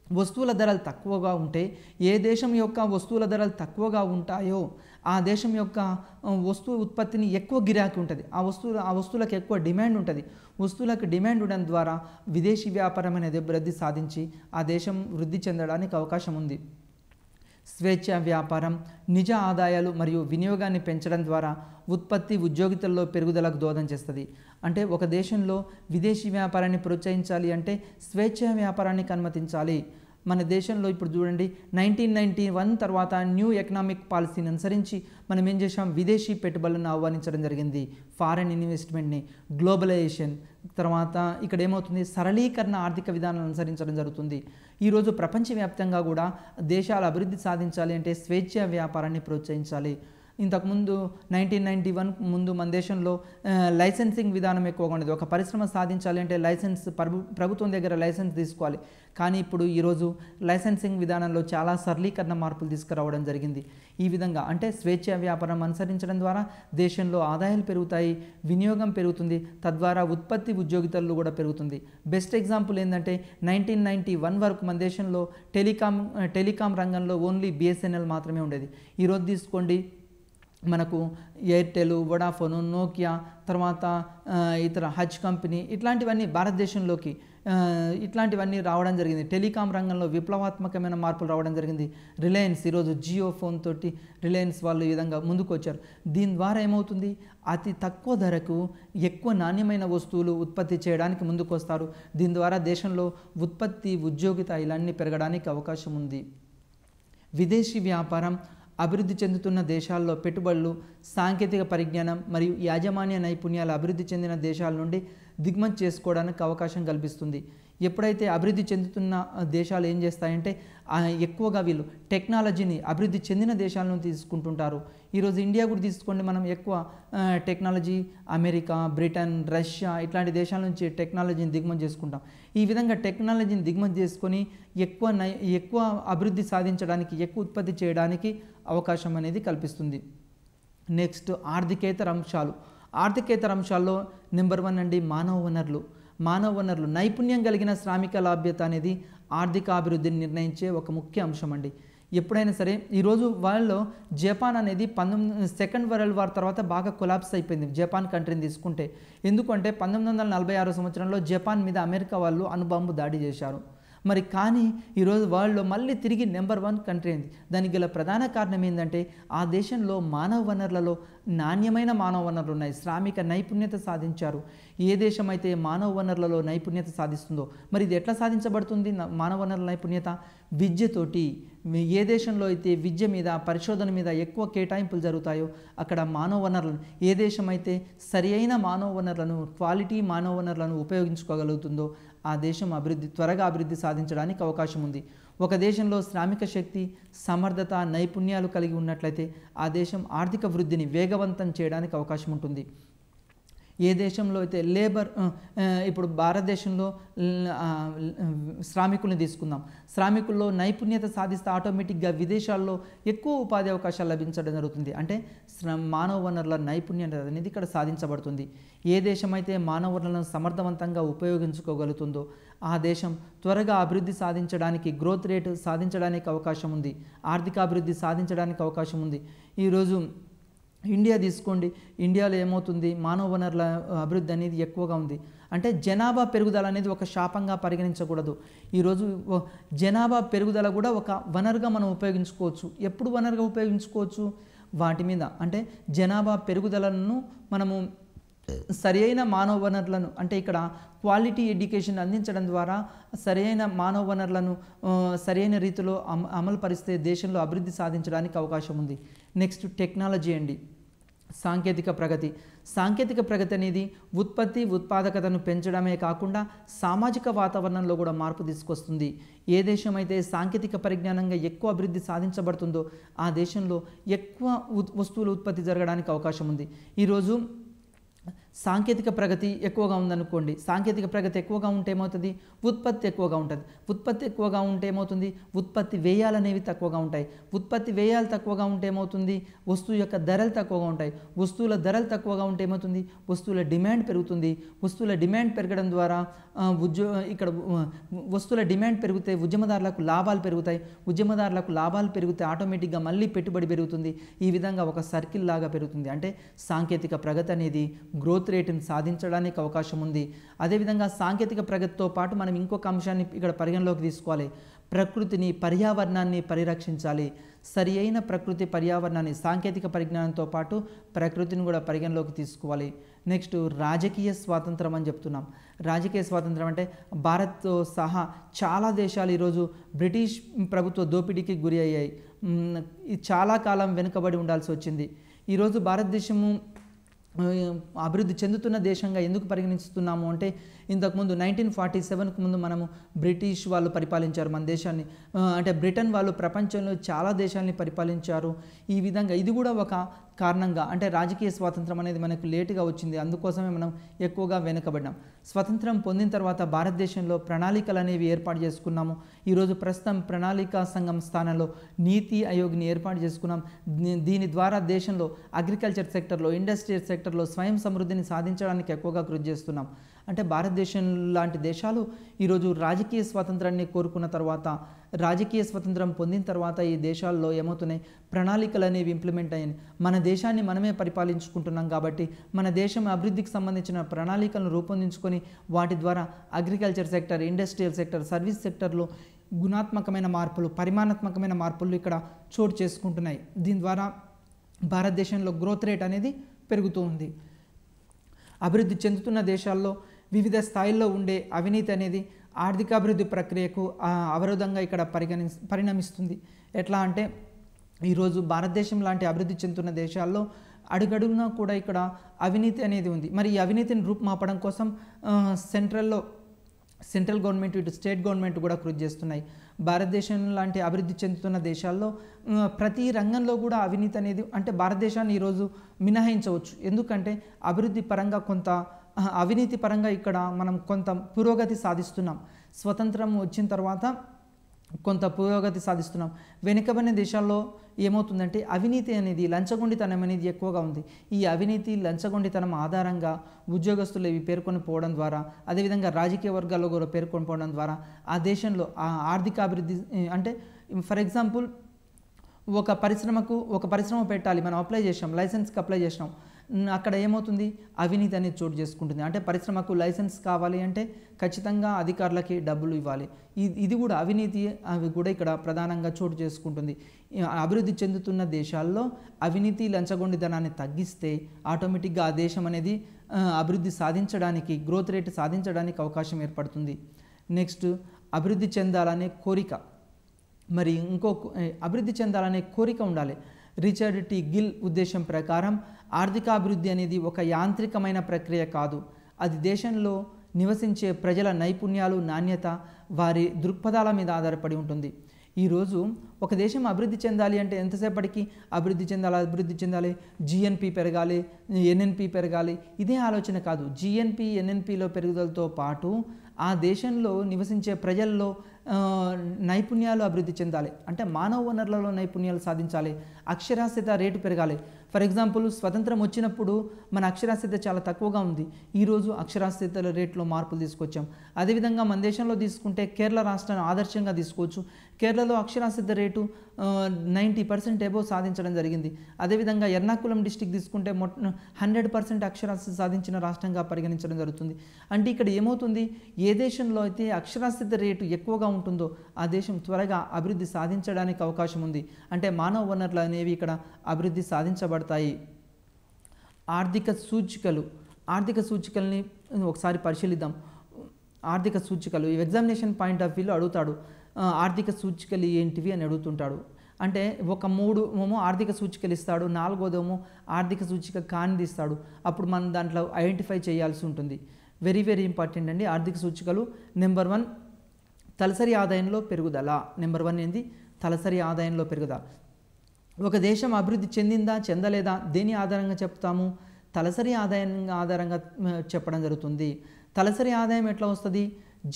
వస్తువుల ధరలు తక్కువగా ఉంటే, ఏ దేశం యొక్క వస్తువుల ధరలు తక్కువగా ఉంటాయో ఆ దేశం యొక్క వస్తువు ఉత్పత్తిని ఎక్కువ గిరాకీ ఉంటుంది. ఆ వస్తువులకు ఎక్కువ డిమాండ్ ఉంటుంది. వస్తువులకు డిమాండ్ ఉండడం ద్వారా విదేశీ వ్యాపారం అనేది అభివృద్ధి సాధించి ఆ దేశం వృద్ధి చెందడానికి అవకాశం ఉంది. స్వేచ్ఛ వ్యాపారం నిజ ఆదాయాలు మరియు వినియోగాన్ని పెంచడం ద్వారా ఉత్పత్తి ఉద్యోగితల్లో పెరుగుదలకు దోహదం చేస్తుంది. అంటే ఒక దేశంలో విదేశీ వ్యాపారాన్ని ప్రోత్సహించాలి అంటే స్వేచ్ఛ వ్యాపారానికి అనుమతించాలి. మన దేశంలో ఇప్పుడు చూడండి 1991 తర్వాత న్యూ ఎకనామిక్ పాలసీని అనుసరించి మనం ఏం చేసాం, విదేశీ పెట్టుబడులను ఆహ్వానించడం జరిగింది. ఫారెన్ ఇన్వెస్ట్మెంట్ని, గ్లోబలైజేషన్, తర్వాత ఇక్కడ ఏమవుతుంది, సరళీకరణ ఆర్థిక విధానాలను అనుసరించడం జరుగుతుంది. ఈరోజు ప్రపంచవ్యాప్తంగా కూడా దేశాలు అభివృద్ధి సాధించాలి అంటే స్వేచ్ఛ వ్యాపారాన్ని ప్రోత్సహించాలి. ఇంతకుముందు 1991 ముందు మన దేశంలో లైసెన్సింగ్ విధానం ఎక్కువగా ఉండేది. ఒక పరిశ్రమ సాధించాలి అంటే లైసెన్స్ ప్రభుత్వం దగ్గర లైసెన్స్ తీసుకోవాలి. కానీ ఇప్పుడు ఈరోజు లైసెన్సింగ్ విధానంలో చాలా సరళీకరణ మార్పులు తీసుకురావడం జరిగింది. ఈ విధంగా అంటే స్వేచ్ఛ వ్యాపారం అనుసరించడం ద్వారా దేశంలో ఆదాయాలు పెరుగుతాయి, వినియోగం పెరుగుతుంది, తద్వారా ఉత్పత్తి ఉద్యోగితలు కూడా పెరుగుతుంది. బెస్ట్ ఎగ్జాంపుల్ ఏంటంటే 1991 వరకు మన దేశంలో టెలికాం రంగంలో ఓన్లీ బిఎస్ఎన్ఎల్ మాత్రమే ఉండేది. ఈరోజు తీసుకోండి, మనకు ఎయిర్టెల్, వొడాఫోన్, నోకియా, తర్వాత ఇతర హచ్ కంపెనీ ఇట్లాంటివన్నీ భారతదేశంలోకి ఇట్లాంటివన్నీ రావడం జరిగింది. టెలికాం రంగంలో విప్లవాత్మకమైన మార్పులు రావడం జరిగింది. రిలయన్స్ ఈరోజు జియో ఫోన్ తోటి రిలయన్స్ వాళ్ళు ఈ విధంగా ముందుకు వచ్చారు. దీని ద్వారా ఏమవుతుంది, అతి తక్కువ ధరకు ఎక్కువ నాణ్యమైన వస్తువులు ఉత్పత్తి చేయడానికి ముందుకు వస్తారు. దీని ద్వారా దేశంలో ఉత్పత్తి ఉద్యోగిత ఇలాన్నీ పెరగడానికి అవకాశం ఉంది. విదేశీ వ్యాపారం అభివృద్ధి చెందుతున్న దేశాల్లో పెట్టుబడులు, సాంకేతిక పరిజ్ఞానం మరియు యాజమాన్య నైపుణ్యాలు అభివృద్ధి చెందిన దేశాల నుండి దిగుమతి చేసుకోవడానికి అవకాశం కల్పిస్తుంది. ఎప్పుడైతే అభివృద్ధి చెందుతున్న దేశాలు ఏం చేస్తాయంటే ఎక్కువగా వీళ్ళు టెక్నాలజీని అభివృద్ధి చెందిన దేశాల నుంచి తీసుకుంటుంటారు. ఈరోజు ఇండియా కూడా తీసుకోండి, మనం ఎక్కువ టెక్నాలజీ అమెరికా, బ్రిటన్, రష్యా ఇట్లాంటి దేశాల నుంచి టెక్నాలజీని దిగుమతి చేసుకుంటాం. ఈ విధంగా టెక్నాలజీని దిగుమతి చేసుకొని ఎక్కువ అభివృద్ధి సాధించడానికి, ఎక్కువ ఉత్పత్తి చేయడానికి అవకాశం అనేది కల్పిస్తుంది. నెక్స్ట్ ఆర్థికేతర అంశాలు. ఆర్థికేతర అంశాల్లో నెంబర్ 1 అండి మానవ వనరులు. నైపుణ్యం కలిగిన శ్రామిక లభ్యత అనేది ఆర్థిక అభివృద్ధిని నిర్ణయించే ఒక ముఖ్య అంశం అండి. ఎప్పుడైనా సరే ఈరోజు వాళ్ళలో జపాన్ అనేది సెకండ్ వరల్డ్ వార్ తర్వాత బాగా కొలాప్స్ అయిపోయింది. జపాన్ కంట్రీని తీసుకుంటే ఎందుకంటే 1946 సంవత్సరంలో జపాన్ మీద అమెరికా వాళ్ళు అణుబాంబు దాడి చేశారు. మరి కానీ ఈరోజు వరల్డ్లో మళ్ళీ తిరిగి నెంబర్ 1 కంట్రీ అయింది. దానికి గల ప్రధాన కారణం ఏంటంటే ఆ దేశంలో మానవ వనరులలో నాణ్యమైన మానవ వనరులు ఉన్నాయి, శ్రామిక నైపుణ్యత సాధించారు. ఏ దేశం అయితే మానవ వనరులలో నైపుణ్యత సాధిస్తుందో మరి ఇది ఎట్లా సాధించబడుతుంది? మానవ వనరుల నైపుణ్యత విద్యతోటి. ఏ దేశంలో అయితే విద్య మీద, పరిశోధన మీద ఎక్కువ కేటాయింపులు జరుగుతాయో అక్కడ మానవ వనరులను, ఏ దేశం అయితే సరి అయిన మానవ వనరులను, క్వాలిటీ మానవ వనరులను ఉపయోగించుకోగలుగుతుందో ఆ దేశం త్వరగా అభివృద్ధి సాధించడానికి అవకాశం ఉంది. ఒక దేశంలో శ్రామిక శక్తి, సమర్థత, నైపుణ్యాలు కలిగి ఉన్నట్లయితే ఆ దేశం ఆర్థిక వృద్ధిని వేగవంతం చేయడానికి అవకాశం ఉంటుంది. ఏ దేశంలో అయితే ఇప్పుడు భారతదేశంలో శ్రామికుల్ని తీసుకుందాం. శ్రామికుల్లో నైపుణ్యత సాధిస్తే ఆటోమేటిక్గా విదేశాల్లో ఎక్కువ ఉపాధి అవకాశాలు లభించడం జరుగుతుంది. అంటే మానవ వనరుల నైపుణ్యత అనేది ఇక్కడ సాధించబడుతుంది. ఏ దేశం అయితే మానవ వనరులను సమర్థవంతంగా ఉపయోగించుకోగలుగుతుందో ఆ దేశం త్వరగా అభివృద్ధి సాధించడానికి, గ్రోత్ రేటు సాధించడానికి అవకాశం ఉంది, ఆర్థిక అభివృద్ధి సాధించడానికి అవకాశం ఉంది. ఈరోజు ఇండియా తీసుకోండి, ఇండియాలో ఏమవుతుంది, మానవ వనరుల అభివృద్ధి అనేది ఎక్కువగా ఉంది. అంటే జనాభా పెరుగుదల అనేది ఒక శాపంగా పరిగణించకూడదు. ఈరోజు జనాభా పెరుగుదల కూడా ఒక వనరుగా మనం ఉపయోగించుకోవచ్చు. ఎప్పుడు వనరుగా ఉపయోగించుకోవచ్చు? వాటి మీద, అంటే జనాభా పెరుగుదలను మనము సరి అయిన మానవ వనరులను, అంటే ఇక్కడ క్వాలిటీ ఎడ్యుకేషన్ అందించడం ద్వారా సరి అయిన మానవ వనరులను సరైన రీతిలో అమలు పరిస్తే దేశంలో అభివృద్ధి సాధించడానికి అవకాశం ఉంది. నెక్స్ట్ టెక్నాలజీ అండి. సాంకేతిక ప్రగతి అనేది ఉత్పత్తి, ఉత్పాదకతను పెంచడమే కాకుండా సామాజిక వాతావరణంలో కూడా మార్పు తీసుకొస్తుంది. ఏ దేశం అయితే సాంకేతిక పరిజ్ఞానంగా ఎక్కువ అభివృద్ధి సాధించబడుతుందో ఆ దేశంలో ఎక్కువ వస్తువుల ఉత్పత్తి జరగడానికి అవకాశం ఉంది. ఈరోజు సాంకేతిక ప్రగతి ఎక్కువగా ఉందనుకోండి, సాంకేతిక ప్రగతి ఎక్కువగా ఉంటే ఏమవుతుంది? ఉత్పత్తి ఎక్కువగా ఉంటుంది. ఉత్పత్తి ఎక్కువగా ఉంటే ఏమవుతుంది? ఉత్పత్తి వ్యయాలు అనేవి తక్కువగా ఉంటాయి. ఉత్పత్తి వ్యయాలు తక్కువగా ఉంటే ఏమవుతుంది? వస్తువు యొక్క ధరలు తక్కువగా ఉంటాయి. వస్తువుల ధరలు తక్కువగా ఉంటే ఏమవుతుంది? వస్తువుల డిమాండ్ పెరుగుతుంది. వస్తువుల డిమాండ్ పెరగడం ద్వారా ఇక్కడ వస్తువుల డిమాండ్ పెరిగితే ఉద్యమదారులకు లాభాలు పెరుగుతాయి. ఉద్యమదారులకు లాభాలు పెరిగితే ఆటోమేటిక్గా మళ్ళీ పెట్టుబడి పెరుగుతుంది. ఈ విధంగా ఒక సర్కిల్ లాగా పెరుగుతుంది. అంటే సాంకేతిక ప్రగతి అనేది గ్రోత్ గ్రోత్ రేటుని సాధించడానికి అవకాశం ఉంది. అదేవిధంగా సాంకేతిక ప్రగతితో పాటు మనం ఇంకొక అంశాన్ని ఇక్కడ పరిగణలోకి తీసుకోవాలి. ప్రకృతిని, పర్యావరణాన్ని పరిరక్షించాలి. సరి అయిన ప్రకృతి, పర్యావరణాన్ని, సాంకేతిక పరిజ్ఞానంతో పాటు ప్రకృతిని కూడా పరిగణలోకి తీసుకోవాలి. నెక్స్ట్ రాజకీయ స్వాతంత్రం అని చెప్తున్నాం. రాజకీయ స్వాతంత్రం అంటే భారత్తో సహా చాలా దేశాలు ఈరోజు బ్రిటిష్ ప్రభుత్వ దోపిడీకి గురి అయ్యాయి. చాలా కాలం వెనుకబడి ఉండాల్సి వచ్చింది. ఈరోజు భారతదేశము అభివృద్ధి చెందుతున్న దేశంగా ఎందుకు పరిగణిస్తున్నాము అంటే ఇంతకుముందు 1947కు ముందు మనము బ్రిటిష్ వాళ్ళు పరిపాలించారు మన దేశాన్ని. అంటే బ్రిటన్ వాళ్ళు ప్రపంచంలో చాలా దేశాలని పరిపాలించారు. ఈ విధంగా ఇది కూడా ఒక కారణంగా అంటే రాజకీయ స్వాతంత్రం అనేది మనకు లేటుగా వచ్చింది. అందుకోసమే మనం ఎక్కువగా వెనుకబడినాం. స్వతంత్రం పొందిన తర్వాత భారతదేశంలో ప్రణాళికలు అనేవి ఏర్పాటు చేసుకున్నాము. ఈరోజు ప్రస్తుతం ప్రణాళికా సంఘం స్థానంలో నీతి ఆయోగ్ని ఏర్పాటు చేసుకున్నాం. దీని ద్వారా దేశంలో అగ్రికల్చర్ సెక్టర్లో, ఇండస్ట్రియల్ సెక్టర్లో స్వయం సమృద్ధిని సాధించడానికి ఎక్కువగా కృషి చేస్తున్నాం. అంటే భారతదేశం లాంటి దేశాలు ఈరోజు రాజకీయ స్వాతంత్రాన్ని కోరుకున్న తర్వాత, రాజకీయ స్వాతంత్రం పొందిన తర్వాత ఈ దేశాల్లో ఏమవుతున్నాయి, ప్రణాళికలు అనేవి ఇంప్లిమెంట్ అయ్యాయి. మన దేశాన్ని మనమే పరిపాలించుకుంటున్నాం కాబట్టి మన దేశం అభివృద్ధికి సంబంధించిన ప్రణాళికలను రూపొందించుకొని వాటి ద్వారా agriculture sector, industrial sector, service సెక్టర్లో గుణాత్మకమైన మార్పులు, పరిమాణాత్మకమైన మార్పులు ఇక్కడ చోటు చేసుకుంటున్నాయి. దీని ద్వారా భారతదేశంలో గ్రోత్ రేట్ అనేది పెరుగుతూ ఉంది. అభివృద్ధి చెందుతున్న దేశాల్లో వివిధ స్థాయిల్లో ఉండే అవినీతి అనేది ఆర్థికాభివృద్ధి ప్రక్రియకు అవరోధంగా ఇక్కడ పరిణమిస్తుంది. ఎట్లా అంటే ఈరోజు భారతదేశం లాంటి అభివృద్ధి చెందుతున్న దేశాల్లో అడుగడుగునా కూడా ఇక్కడ అవినీతి అనేది ఉంది. మరి ఈ అవినీతిని రూపుమాపడం కోసం సెంట్రల్ గవర్నమెంట్, ఇటు స్టేట్ గవర్నమెంట్ కూడా కృషి చేస్తున్నాయి. భారతదేశం లాంటి అభివృద్ధి చెందుతున్న దేశాల్లో ప్రతి రంగంలో కూడా అవినీతి అనేది అంటే భారతదేశాన్ని ఈరోజు మినహాయించవచ్చు. ఎందుకంటే అభివృద్ధి పరంగా కొంత అవినీతి పరంగా ఇక్కడ మనం కొంత పురోగతి సాధిస్తున్నాం. స్వతంత్రం వచ్చిన తర్వాత కొంత పురోగతి సాధిస్తున్నాం. వెనుకబడిన దేశాల్లో ఏమవుతుందంటే అవినీతి అనేది, లంచగొండితనం అనేది ఎక్కువగా ఉంది. ఈ అవినీతి, లంచగొండితనం ఆధారంగా ఉద్యోగస్తులు ఇవి పేర్కొని పోవడం ద్వారా, అదేవిధంగా రాజకీయ వర్గాల్లో కూడా పేర్కొని పోవడం ద్వారా ఆ దేశంలో ఆ ఆర్థిక అభివృద్ధి అంటే ఫర్ ఎగ్జాంపుల్ ఒక పరిశ్రమ పెట్టాలి, మనం అప్లై చేసాం, లైసెన్స్కి అప్లై చేసినాం, అక్కడ ఏమవుతుంది, అవినీతి అనేది చోటు చేసుకుంటుంది. అంటే పరిశ్రమకు లైసెన్స్ కావాలి అంటే ఖచ్చితంగా అధికారులకి డబ్బులు ఇవ్వాలి. ఇది కూడా అవినీతి, అవి కూడా ఇక్కడ ప్రధానంగా చోటు చేసుకుంటుంది. అభివృద్ధి చెందుతున్న దేశాల్లో అవినీతి, లంచగొండితనాన్ని తగ్గిస్తే ఆటోమేటిక్గా ఆ దేశం అనేది అభివృద్ధి సాధించడానికి, గ్రోత్ రేట్ సాధించడానికి అవకాశం ఏర్పడుతుంది. నెక్స్ట్ అభివృద్ధి చెందాలనే కోరిక. మరి అభివృద్ధి చెందాలనే కోరిక ఉండాలి. రిచర్డ్ టి గిల్ ఉద్దేశం ప్రకారం ఆర్థికాభివృద్ధి అనేది ఒక యాంత్రికమైన ప్రక్రియ కాదు. అది దేశంలో నివసించే ప్రజల నైపుణ్యాలు, నాణ్యత, వారి దృక్పథాల మీద ఆధారపడి ఉంటుంది. ఈరోజు ఒక దేశం అభివృద్ధి చెందాలి అంటే ఎంతసేపటికి అభివృద్ధి చెందాలి, జిఎన్పి పెరగాలి, ఎన్ఎన్పి పెరగాలి, ఇదే ఆలోచన కాదు. జిఎన్పి, ఎన్ఎన్పిలో పెరుగుదలతో పాటు ఆ దేశంలో నివసించే ప్రజల్లో నైపుణ్యాలు అభివృద్ధి చెందాలి. అంటే మానవ వనరులలో నైపుణ్యాలు సాధించాలి. అక్షరాస్యత రేటు పెరగాలి. ఫర్ ఎగ్జాంపుల్ స్వతంత్రం వచ్చినప్పుడు మన అక్షరాస్యత చాలా తక్కువగా ఉంది. ఈరోజు అక్షరాస్యత రేట్లో మార్పులు తీసుకొచ్చాం. అదేవిధంగా మన దేశంలో తీసుకుంటే కేరళ రాష్ట్రాన్ని ఆదర్శంగా తీసుకోవచ్చు. కేరళలో అక్షరాస్యత రేటు 90% ఎబోవ్ సాధించడం జరిగింది. అదేవిధంగా ఎర్నాకుళం డిస్టిక్ తీసుకుంటే 100% అక్షరాస్యత సాధించిన రాష్ట్రంగా పరిగణించడం జరుగుతుంది. అంటే ఇక్కడ ఏమవుతుంది, ఏ దేశంలో అయితే అక్షరాస్యత రేటు ఎక్కువగా ఉంటుందో ఆ దేశం త్వరగా అభివృద్ధి సాధించడానికి అవకాశం ఉంది. అంటే మానవ వనరులు అనేవి ఇక్కడ అభివృద్ధి సాధించబడతాయి. ఆర్థిక సూచికల్ని ఒకసారి పరిశీలిద్దాం. ఆర్థిక సూచికలు ఈ ఎగ్జామినేషన్ పాయింట్ ఆఫ్ వ్యూలో అడుగుతాడు. ఆర్థిక సూచికలు ఏంటివి అని అడుగుతుంటాడు. అంటే ఒక 3 ఆర్థిక సూచికలు ఇస్తాడు, 4వదేమో ఆర్థిక సూచిక కానిది ఇస్తాడు. అప్పుడు మనం దాంట్లో ఐడెంటిఫై చేయాల్సి ఉంటుంది. వెరీ వెరీ ఇంపార్టెంట్ అండి ఆర్థిక సూచికలు. నెంబర్ 1 తలసరి ఆదాయంలో పెరుగుదల. నెంబర్ 1 ఏంది, తలసరి ఆదాయంలో పెరుగుదల. ఒక దేశం అభివృద్ధి చెందిందా చెందలేదా దేని ఆధారంగా చెప్తాము, తలసరి ఆధారంగా చెప్పడం జరుగుతుంది. తలసరి ఆదాయం ఎట్లా వస్తుంది,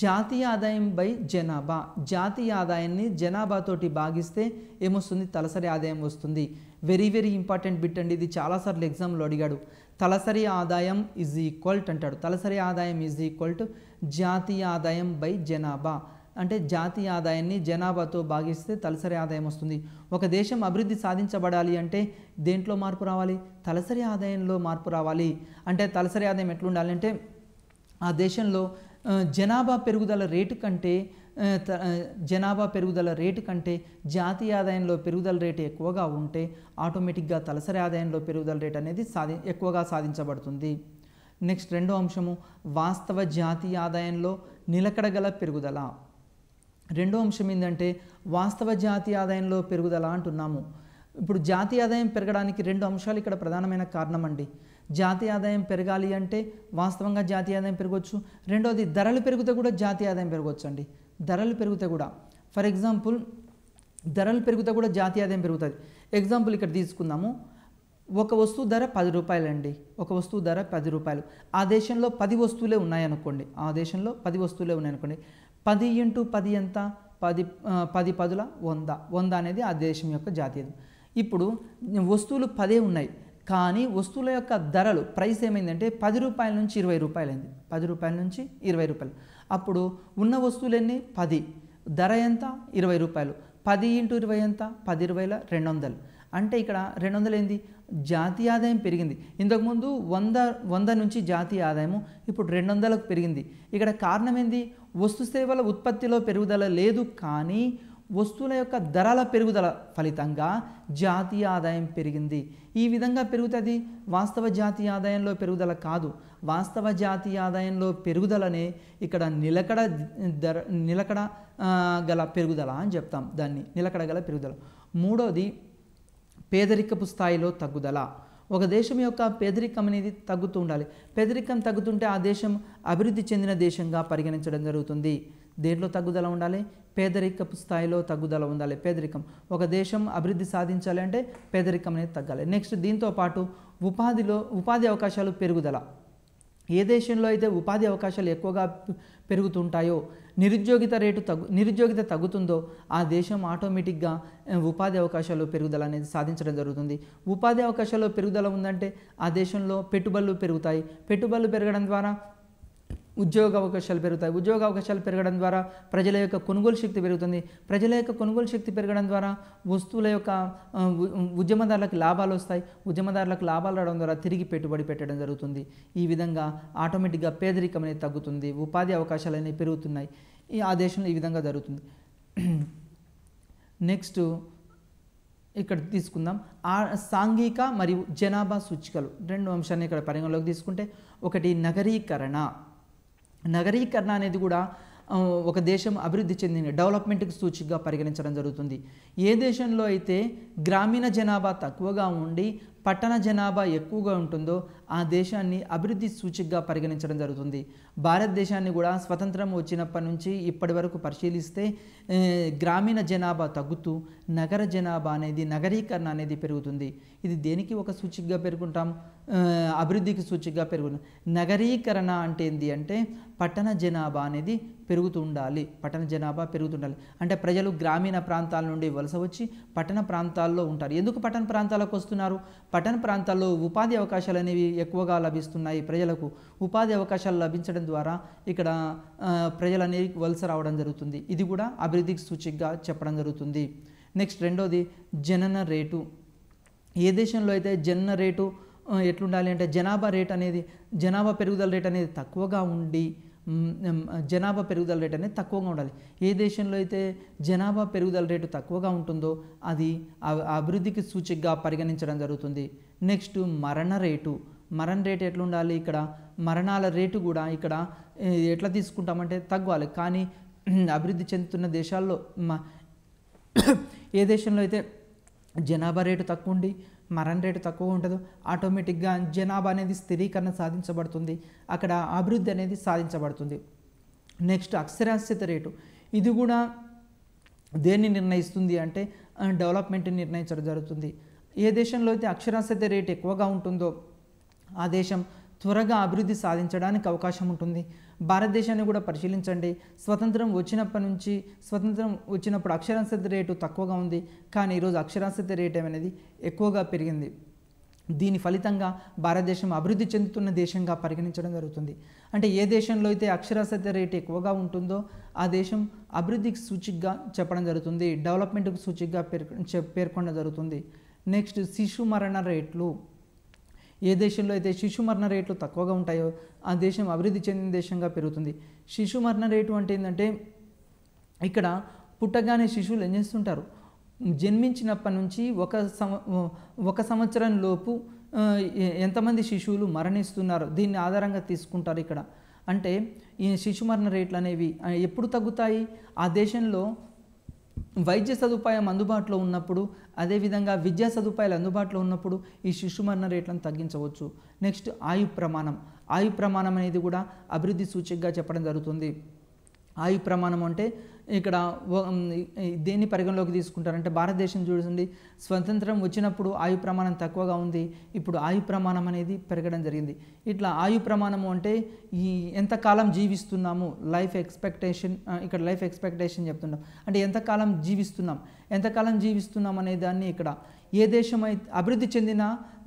జాతీయ ఆదాయం బై జనాభా. జాతీయ ఆదాయాన్ని జనాభాతోటి భాగిస్తే ఏమొస్తుంది, తలసరి ఆదాయం వస్తుంది. వెరీ వెరీ ఇంపార్టెంట్ బిట్ అండి, ఇది చాలాసార్లు ఎగ్జామ్లో అడిగాడు. తలసరి ఆదాయం ఈజ్ ఈక్వల్ అంటాడు. తలసరి ఆదాయం ఈజ్ ఈక్వల్ టు జాతీయ ఆదాయం బై జనాభా. అంటే జాతీయ ఆదాయాన్ని జనాభాతో భాగిస్తే తలసరి ఆదాయం వస్తుంది. ఒక దేశం అభివృద్ధి సాధించబడాలి అంటే దేంట్లో మార్పు రావాలి? తలసరి ఆదాయంలో మార్పు రావాలి. అంటే తలసరి ఆదాయం ఎట్లుండాలి అంటే ఆ దేశంలో జనాభా పెరుగుదల రేటు కంటే జాతీయ ఆదాయంలో పెరుగుదల రేటు ఎక్కువగా ఉంటే ఆటోమేటిక్గా తలసరి ఆదాయంలో పెరుగుదల రేటు అనేది ఎక్కువగా సాధించబడుతుంది. నెక్స్ట్ రెండో అంశము వాస్తవ జాతీయ ఆదాయంలో నిలకడగల పెరుగుదల. రెండో అంశం ఏంటంటే వాస్తవ జాతీయ ఆదాయంలో పెరుగుదల అంటున్నాము. ఇప్పుడు జాతీయ ఆదాయం పెరగడానికి రెండు అంశాలు ఇక్కడ ప్రధానమైన కారణం అండి. జాతీయ ఆదాయం పెరగాలి అంటే వాస్తవంగా జాతీయ ఆదాయం పెరగవచ్చు. రెండోది ధరలు పెరిగితే కూడా జాతీయ ఆదాయం పెరగవచ్చు అండి. ధరలు పెరిగితే కూడా ఫర్ ఎగ్జాంపుల్ ధరలు పెరిగితే కూడా జాతీయ ఆదాయం పెరుగుతుంది. ఎగ్జాంపుల్ ఇక్కడ తీసుకుందాము. ఒక వస్తువు ధర 10 రూపాయలు అండి. ఒక వస్తువు ధర 10 రూపాయలు. ఆ దేశంలో 10 వస్తువులే ఉన్నాయనుకోండి. 10 × 10 ఎంత? 10 పదుల 100. 100 అనేది ఆ దేశం యొక్క జాతీయత. ఇప్పుడు వస్తువులు 10 ఉన్నాయి, కానీ వస్తువుల యొక్క ధరలు ప్రైస్ ఏమైందంటే 10 రూపాయల నుంచి 20 రూపాయలు అయింది. 10 రూపాయల నుంచి 20 రూపాయలు. అప్పుడు ఉన్న వస్తువులు ఎన్ని? 10. ధర ఎంత? 20 రూపాయలు. 10 × 20 ఎంత? 10 × 20 200. అంటే ఇక్కడ 200 ఏంది? జాతీయ ఆదాయం పెరిగింది. ఇంతకుముందు 100 నుంచి జాతీయ ఆదాయము ఇప్పుడు 200కు పెరిగింది. ఇక్కడ కారణం ఏంది? వస్తు సేవల ఉత్పత్తిలో పెరుగుదల లేదు, కానీ వస్తువుల యొక్క ధరల పెరుగుదల ఫలితంగా జాతీయ ఆదాయం పెరిగింది. ఈ విధంగా పెరుగుతుంది. వాస్తవ జాతీయ ఆదాయంలో పెరుగుదల కాదు. వాస్తవ జాతీయ ఆదాయంలో పెరుగుదలనే ఇక్కడ నిలకడ గల పెరుగుదల అని చెప్తాం. దాన్ని నిలకడ గల పెరుగుదల. మూడోది పేదరికపు స్థాయిలో తగ్గుదల. ఒక దేశం యొక్క పేదరికం అనేది తగ్గుతూ ఉండాలి. పేదరికం తగ్గుతుంటే ఆ దేశం అభివృద్ధి చెందిన దేశంగా పరిగణించడం జరుగుతుంది. దేంట్లో తగ్గుదల ఉండాలి? పేదరికపు స్థాయిలో తగ్గుదల ఉండాలి. పేదరికం ఒక దేశం అభివృద్ధి సాధించాలి అంటే పేదరికం అనేది తగ్గాలి. నెక్స్ట్ దీంతో పాటు ఉపాధి అవకాశాలు పెరుగుదల. ఏ దేశంలో అయితే ఉపాధి అవకాశాలు ఎక్కువగా పెరుగుతుంటాయో, నిరుద్యోగిత తగ్గుతుందో ఆ దేశం ఆటోమేటిక్గా ఉపాధి అవకాశాలు పెరుగుదల అనేది సాధించడం జరుగుతుంది. ఉపాధి అవకాశాల్లో పెరుగుదల ఉందంటే ఆ దేశంలో పెట్టుబడులు పెరుగుతాయి. పెట్టుబడులు పెరగడం ద్వారా ఉద్యోగ అవకాశాలు పెరుగుతాయి. ఉద్యోగ అవకాశాలు పెరగడం ద్వారా ప్రజల యొక్క కొనుగోలు శక్తి పెరుగుతుంది. ప్రజల యొక్క కొనుగోలు శక్తి పెరగడం ద్వారా వస్తువుల యొక్క ఉద్యమదారులకు లాభాలు వస్తాయి. ఉద్యమదారులకు లాభాలు రావడం ద్వారా తిరిగి పెట్టుబడి పెట్టడం జరుగుతుంది. ఈ విధంగా ఆటోమేటిక్గా పేదరికం అనేది తగ్గుతుంది. ఉపాధి అవకాశాలు అనేవి పెరుగుతున్నాయి. ఆ దేశంలో ఈ విధంగా జరుగుతుంది. నెక్స్ట్ ఇక్కడ తీసుకుందాం. సాంఘిక మరియు జనాభా సూచికలు రెండు అంశాన్ని ఇక్కడ పరిగణలోకి తీసుకుంటే, ఒకటి నగరీకరణ అనేది కూడా ఒక దేశం అభివృద్ధి చెందిన డెవలప్మెంట్కి సూచికగా పరిగణించడం జరుగుతుంది. ఏ దేశంలో అయితే గ్రామీణ జనాభా తక్కువగా ఉండి పట్టణ జనాభా ఎక్కువగా ఉంటుందో ఆ దేశాన్ని అభివృద్ధి సూచికగా పరిగణించడం జరుగుతుంది. భారతదేశాన్ని కూడా స్వతంత్రం వచ్చినప్పటి నుంచి ఇప్పటి వరకు పరిశీలిస్తే గ్రామీణ జనాభా తగ్గుతూ నగరీకరణ అనేది పెరుగుతుంది. ఇది దేనికి ఒక సూచికగా పెరుగుంటాం? అభివృద్ధికి సూచికగా పెరుగుతుంది. నగరీకరణ అంటే ఏంటి అంటే పట్టణ జనాభా అనేది పెరుగుతుండాలి. అంటే ప్రజలు గ్రామీణ ప్రాంతాల నుండి వలస వచ్చి పట్టణ ప్రాంతాల్లో ఉంటారు. ఎందుకు పట్టణ ప్రాంతాలకు వస్తున్నారు? పట్టణ ప్రాంతాల్లో ఉపాధి అవకాశాలు అనేవి ఎక్కువగా లభిస్తున్నాయి. ప్రజలకు ఉపాధి అవకాశాలు లభించడం ద్వారా ఇక్కడ ప్రజలు అనేది వలస రావడం జరుగుతుంది. ఇది కూడా అభివృద్ధికి సూచికగా చెప్పడం జరుగుతుంది. నెక్స్ట్ రెండోది జనన రేటు. ఏ దేశంలో అయితే జనన రేటు ఎట్లుండాలి అంటే జనాభా పెరుగుదల రేట్ అనేది తక్కువగా ఉండాలి. ఏ దేశంలో అయితే జనాభా పెరుగుదల రేటు తక్కువగా ఉంటుందో అది అభివృద్ధికి సూచికగా పరిగణించడం జరుగుతుంది. నెక్స్ట్ మరణ రేటు ఎట్లుండాలి? ఇక్కడ మరణాల రేటు కూడా ఇక్కడ ఎట్లా తీసుకుంటామంటే తగ్గాలి. కానీ అభివృద్ధి చెందుతున్న దేశాల్లో ఏ దేశంలో అయితే జనాభా రేటు తక్కువ ఉండి మరణ రేటు తక్కువ ఉంటుందో ఆటోమేటిక్గా జనాభా అనేది స్థిరీకరణ సాధించబడుతుంది. అక్కడ అభివృద్ధి అనేది సాధించబడుతుంది. నెక్స్ట్ అక్షరాస్యత రేటు. ఇది కూడా దేన్ని నిర్ణయిస్తుంది అంటే డెవలప్మెంట్ని నిర్ణయించడం జరుగుతుంది. ఏ దేశంలో అయితే అక్షరాస్యత రేటు ఎక్కువగా ఉంటుందో ఆ దేశం త్వరగా అభివృద్ధి సాధించడానికి అవకాశం ఉంటుంది. భారతదేశాన్ని కూడా పరిశీలించండి. స్వతంత్రం వచ్చినప్పుడు అక్షరాస్యత రేటు తక్కువగా ఉంది, కానీ ఈరోజు అక్షరాస్యత రేటు అనేది ఎక్కువగా పెరిగింది. దీని ఫలితంగా భారతదేశం అభివృద్ధి చెందుతున్న దేశంగా పరిగణించడం జరుగుతుంది. అంటే ఏ దేశంలో అయితే అక్షరాస్యత రేటు ఎక్కువగా ఉంటుందో ఆ దేశం అభివృద్ధికి సూచికగా చెప్పడం జరుగుతుంది, డెవలప్మెంట్కి సూచికగా పేర్కొనడం జరుగుతుంది. నెక్స్ట్ శిశు మరణ రేట్లు. ఏ దేశంలో అయితే శిశు మరణ రేట్లు తక్కువగా ఉంటాయో ఆ దేశం అభివృద్ధి చెందిన దేశంగా పెరుగుతుంది. శిశు మరణ రేటు అంటే ఏంటంటే ఇక్కడ పుట్టగానే శిశువులు ఏం చేస్తుంటారు, జన్మించినప్పటి నుంచి ఒక సంవత్సరం లోపు ఎంతమంది శిశువులు మరణిస్తున్నారు దీన్ని ఆధారంగా తీసుకుంటారు ఇక్కడ. అంటే ఈ శిశు మరణ రేట్లు అనేవి ఎప్పుడు తగ్గుతాయి, ఆ దేశంలో వైద్య సదుపాయం అందుబాటులో ఉన్నప్పుడు, అదేవిధంగా విద్యా సదుపాయాలు అందుబాటులో ఉన్నప్పుడు ఈ శిశు మరణ రేట్లను తగ్గించవచ్చు. నెక్స్ట్ ఆయు ప్రమాణం. ఆయు ప్రమాణం అనేది కూడా అభివృద్ధి సూచికగా చెప్పడం జరుగుతుంది. ఆయు ప్రమాణం అంటే ఇక్కడ దేన్ని పరిగణలోకి తీసుకుంటారంటే భారతదేశం చూడండి, స్వతంత్రం వచ్చినప్పుడు ఆయు ప్రమాణం తక్కువగా ఉంది, ఇప్పుడు ఆయు ప్రమాణం అనేది పెరగడం జరిగింది. ఇట్లా ఆయు ప్రమాణము అంటే ఈ ఎంతకాలం జీవిస్తున్నాము, లైఫ్ ఎక్స్పెక్టేషన్, ఇక్కడ లైఫ్ ఎక్స్పెక్టేషన్ చెప్తున్నాం అంటే ఎంతకాలం జీవిస్తున్నాం అనే దాన్ని ఇక్కడ ఏ దేశం అయితే అభివృద్ధి చెందిన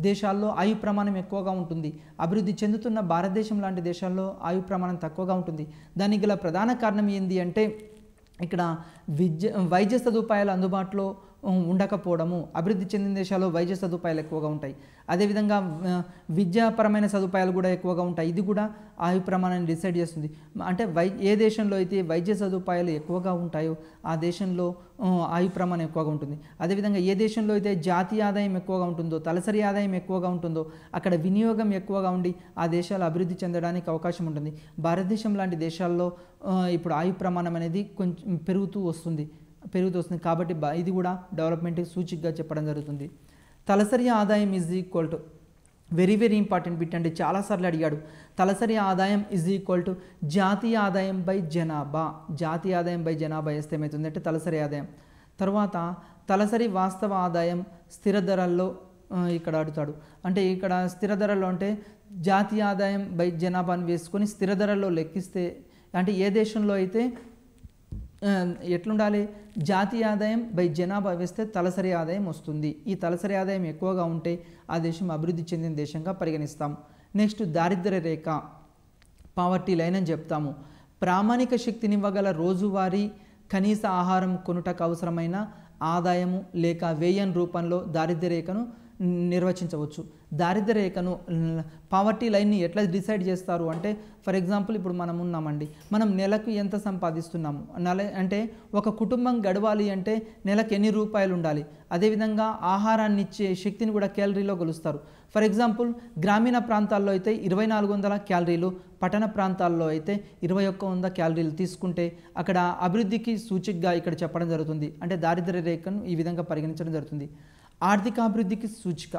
దేశాల్లో ఆయు ప్రమాణం ఎక్కువగా ఉంటుంది, అభివృద్ధి చెందుతున్న భారతదేశం లాంటి దేశాల్లో ఆయు ప్రమాణం తక్కువగా ఉంటుంది. దానికి గల ప్రధాన కారణం ఏంది అంటే ఇక్కడ వైద్య సదుపాయాలు అందుబాటులో ఉండకపోవడము. అభివృద్ధి చెందిన దేశాల్లో వైద్య సదుపాయాలు ఎక్కువగా ఉంటాయి, అదేవిధంగా విద్యాపరమైన సదుపాయాలు కూడా ఎక్కువగా ఉంటాయి. ఇది కూడా ఆయు ప్రమాణాన్ని డిసైడ్ చేస్తుంది. అంటే ఏ దేశంలో అయితే వైద్య సదుపాయాలు ఎక్కువగా ఉంటాయో ఆ దేశంలో ఆయు ప్రమాణం ఎక్కువగా ఉంటుంది. అదేవిధంగా ఏ దేశంలో అయితే జాతీయ ఆదాయం ఎక్కువగా ఉంటుందో, తలసరి ఆదాయం ఎక్కువగా ఉంటుందో అక్కడ వినియోగం ఎక్కువగా ఉండి ఆ దేశాలు అభివృద్ధి చెందడానికి అవకాశం ఉంటుంది. భారతదేశం లాంటి దేశాల్లో ఇప్పుడు ఆయు ప్రమాణం అనేది కొంచెం పెరుగుతూ వస్తుంది కాబట్టి ఇది కూడా డెవలప్మెంట్కి సూచికగా చెప్పడం జరుగుతుంది. తలసరి ఆదాయం is equal to very very important bit అండి, చాలాసార్లు అడిగాడు. తలసరి ఆదాయం ఈజ్ ఈక్వల్ టు జాతీయ ఆదాయం బై జనాభా. జాతీయ ఆదాయం బై జనాభా వేస్తే ఏమవుతుందంటే తలసరి ఆదాయం. తర్వాత తలసరి వాస్తవ ఆదాయం స్థిర ధరల్లో ఇక్కడ అడుగుతాడు. అంటే ఇక్కడ స్థిర ధరల్లో అంటే జాతీయ ఆదాయం బై జనాభాని వేసుకొని స్థిర ధరల్లో లెక్కిస్తే అంటే ఏ దేశంలో అయితే ఎట్లుండాలి, జాతీయ ఆదాయం బై జనాభా వేస్తే తలసరి ఆదాయం వస్తుంది. ఈ తలసరి ఆదాయం ఎక్కువగా ఉంటే ఆ దేశం అభివృద్ధి చెందిన దేశంగా పరిగణిస్తాం. నెక్స్ట్ దారిద్ర్య రేఖ, పావర్టీ లైన్ అని చెప్తాము. ప్రామాణిక శక్తినివ్వగల రోజువారీ కనీస ఆహారం కొనుటకు అవసరమైన ఆదాయము లేక వ్యయం రూపంలో దారిద్ర్య రేఖను నిర్వచించవచ్చు. దారిద్ర్య రేఖను పావర్టీ లైన్ని ఎట్లా డిసైడ్ చేస్తారు అంటే ఫర్ ఎగ్జాంపుల్ ఇప్పుడు మనం ఉన్నామండి, మనం నెలకు ఎంత సంపాదిస్తున్నాము అంటే ఒక కుటుంబం గడవాలి అంటే నెలకు ఎన్ని రూపాయలు ఉండాలి, అదేవిధంగా ఆహారాన్ని ఇచ్చే శక్తిని కూడా క్యాలరీలో కొలుస్తారు. ఫర్ ఎగ్జాంపుల్ గ్రామీణ ప్రాంతాల్లో అయితే 2400 క్యాలరీలు, పట్టణ ప్రాంతాల్లో అయితే 2100 క్యాలరీలు తీసుకుంటే అక్కడ అభివృద్ధికి సూచికగా ఇక్కడ చెప్పడం జరుగుతుంది. అంటే దారిద్ర్య రేఖను ఈ విధంగా పరిగణించడం జరుగుతుంది. ఆర్థికాభివృద్ధికి సూచిక.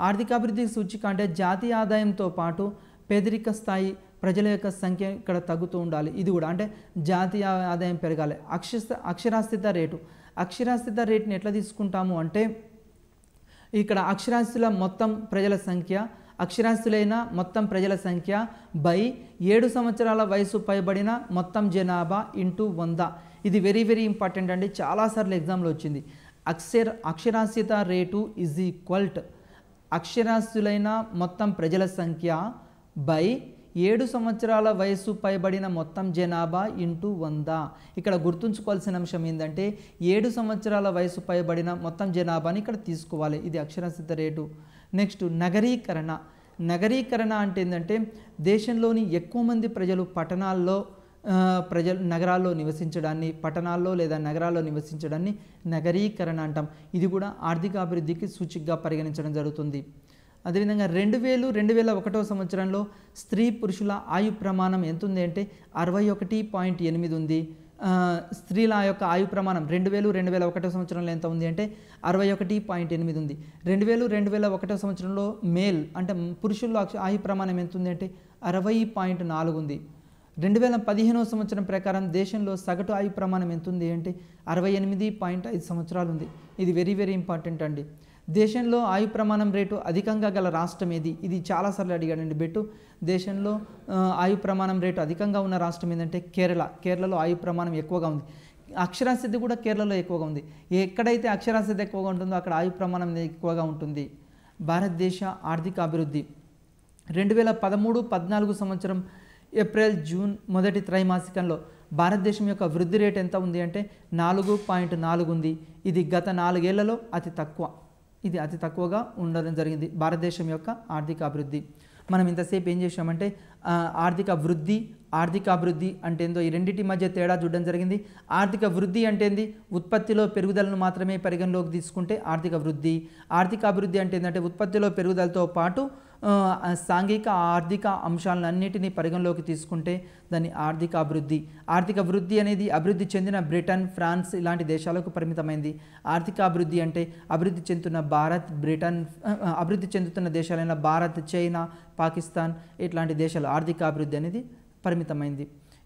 ఆర్థికాభివృద్ధికి సూచిక అంటే జాతీయ ఆదాయంతో పాటు పేదరిక స్థాయి ప్రజల యొక్క సంఖ్య ఇక్కడ తగ్గుతూ ఉండాలి. ఇది కూడా అంటే జాతీయ ఆదాయం పెరగాలి. అక్షరాస్యత రేటు. అక్షరాస్యత రేటుని ఎట్లా తీసుకుంటాము అంటే ఇక్కడ అక్షరాస్యుల మొత్తం ప్రజల సంఖ్య, అక్షరాస్యులైన మొత్తం ప్రజల సంఖ్య బై 7 సంవత్సరాల వయసు పైబడిన మొత్తం జనాభా ఇంటూ 100. ఇది వెరీ వెరీ ఇంపార్టెంట్ అండి, చాలాసార్లు ఎగ్జామ్లో వచ్చింది. అక్షరాస్యత రేటు ఈజ్ ఈక్వల్ టు అక్షరాస్యులైన మొత్తం ప్రజల సంఖ్య బై 7 సంవత్సరాల వయసు పైబడిన మొత్తం జనాభా ఇంటూ 100. ఇక్కడ గుర్తుంచుకోవాల్సిన అంశం ఏంటంటే 7 సంవత్సరాల వయసు పైబడిన మొత్తం జనాభాని ఇక్కడ తీసుకోవాలి. ఇది అక్షరాస్యత రేటు. నెక్స్ట్ నగరీకరణ. నగరీకరణ అంటే ఏంటంటే దేశంలోని ఎక్కువ మంది ప్రజలు నగరాల్లో నివసించడాన్ని, పట్టణాల్లో లేదా నగరాల్లో నివసించడాన్ని నగరీకరణ అంటాం. ఇది కూడా ఆర్థిక అభివృద్ధికి సూచికగా పరిగణించడం జరుగుతుంది. అదేవిధంగా 2001 సంవత్సరంలో స్త్రీ పురుషుల ఆయు ప్రమాణం ఎంత ఉంది అంటే 61.8 ఉంది. స్త్రీల యొక్క ఆయు ప్రమాణం 2001 సంవత్సరంలో ఎంత ఉంది అంటే 61.8 ఉంది. 2001 సంవత్సరంలో మేల్ అంటే పురుషుల్లో ఆయు ప్రమాణం ఎంత ఉంది అంటే 60.4 ఉంది. 2015 సంవత్సరం ప్రకారం దేశంలో సగటు ఆయు ప్రమాణం ఎంత ఉంది అంటే 68.5 సంవత్సరాలు ఉంది. ఇది వెరీ వెరీ ఇంపార్టెంట్ అండి. దేశంలో ఆయు ప్రమాణం రేటు అధికంగా గల రాష్ట్రం ఏది? ఇది చాలాసార్లు అడిగాడండి బెట్టు. దేశంలో ఆయు ప్రమాణం రేటు అధికంగా ఉన్న రాష్ట్రం ఏంటంటే కేరళ. కేరళలో ఆయు ప్రమాణం ఎక్కువగా ఉంది. అక్షరాస్యత కూడా కేరళలో ఎక్కువగా ఉంది. ఎక్కడైతే అక్షరాస్యత ఎక్కువగా ఉంటుందో అక్కడ ఆయు ప్రమాణం ఎక్కువగా ఉంటుంది. భారతదేశ ఆర్థిక అభివృద్ధి 2013-14 సంవత్సరం ఏప్రిల్ జూన్ మొదటి త్రైమాసికంలో భారతదేశం యొక్క వృద్ధి రేట్ ఎంత ఉంది అంటే 4.4 ఉంది. ఇది గత 4 ఏళ్లలో అతి తక్కువగా ఉండడం జరిగింది భారతదేశం యొక్క ఆర్థిక అభివృద్ధి. మనం ఇంతసేపు ఏం చేసామంటే ఆర్థిక అభివృద్ధి అంటే ఏందో ఈ రెండింటి మధ్య తేడా చూడడం జరిగింది. ఆర్థిక వృద్ధి అంటే ఏంది, ఉత్పత్తిలో పెరుగుదలను మాత్రమే పరిగణలోకి తీసుకుంటే ఆర్థిక అభివృద్ధి అంటే ఏంటంటే ఉత్పత్తిలో పెరుగుదలతో పాటు సాంఘిక ఆర్థిక అంశాలన్నిటినీ పరిగణలోకి తీసుకుంటే దాన్ని ఆర్థిక వృద్ధి అనేది అభివృద్ధి చెందిన బ్రిటన్, ఫ్రాన్స్ ఇలాంటి దేశాలకు పరిమితమైంది. ఆర్థిక అభివృద్ధి అంటే అభివృద్ధి చెందుతున్న దేశాలైన భారత్, చైనా, పాకిస్తాన్ ఇట్లాంటి దేశాలు ఆర్థిక అభివృద్ధి అనేది పరిమితమైంది.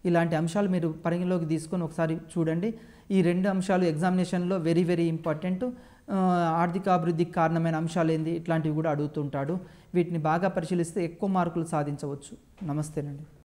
ఇలాంటి అంశాలు మీరు పరిగణలోకి తీసుకొని ఒకసారి చూడండి. ఈ 2 అంశాలు ఎగ్జామినేషన్లో వెరీ వెరీ ఇంపార్టెంట్. ఆర్థిక అభివృద్ధికి కారణమైన అంశాలు ఏంది ఇట్లాంటివి కూడా అడుగుతుంటాడు. వీటిని బాగా పరిశీలిస్తే ఎక్కువ మార్కులు సాధించవచ్చు. నమస్తేనండి.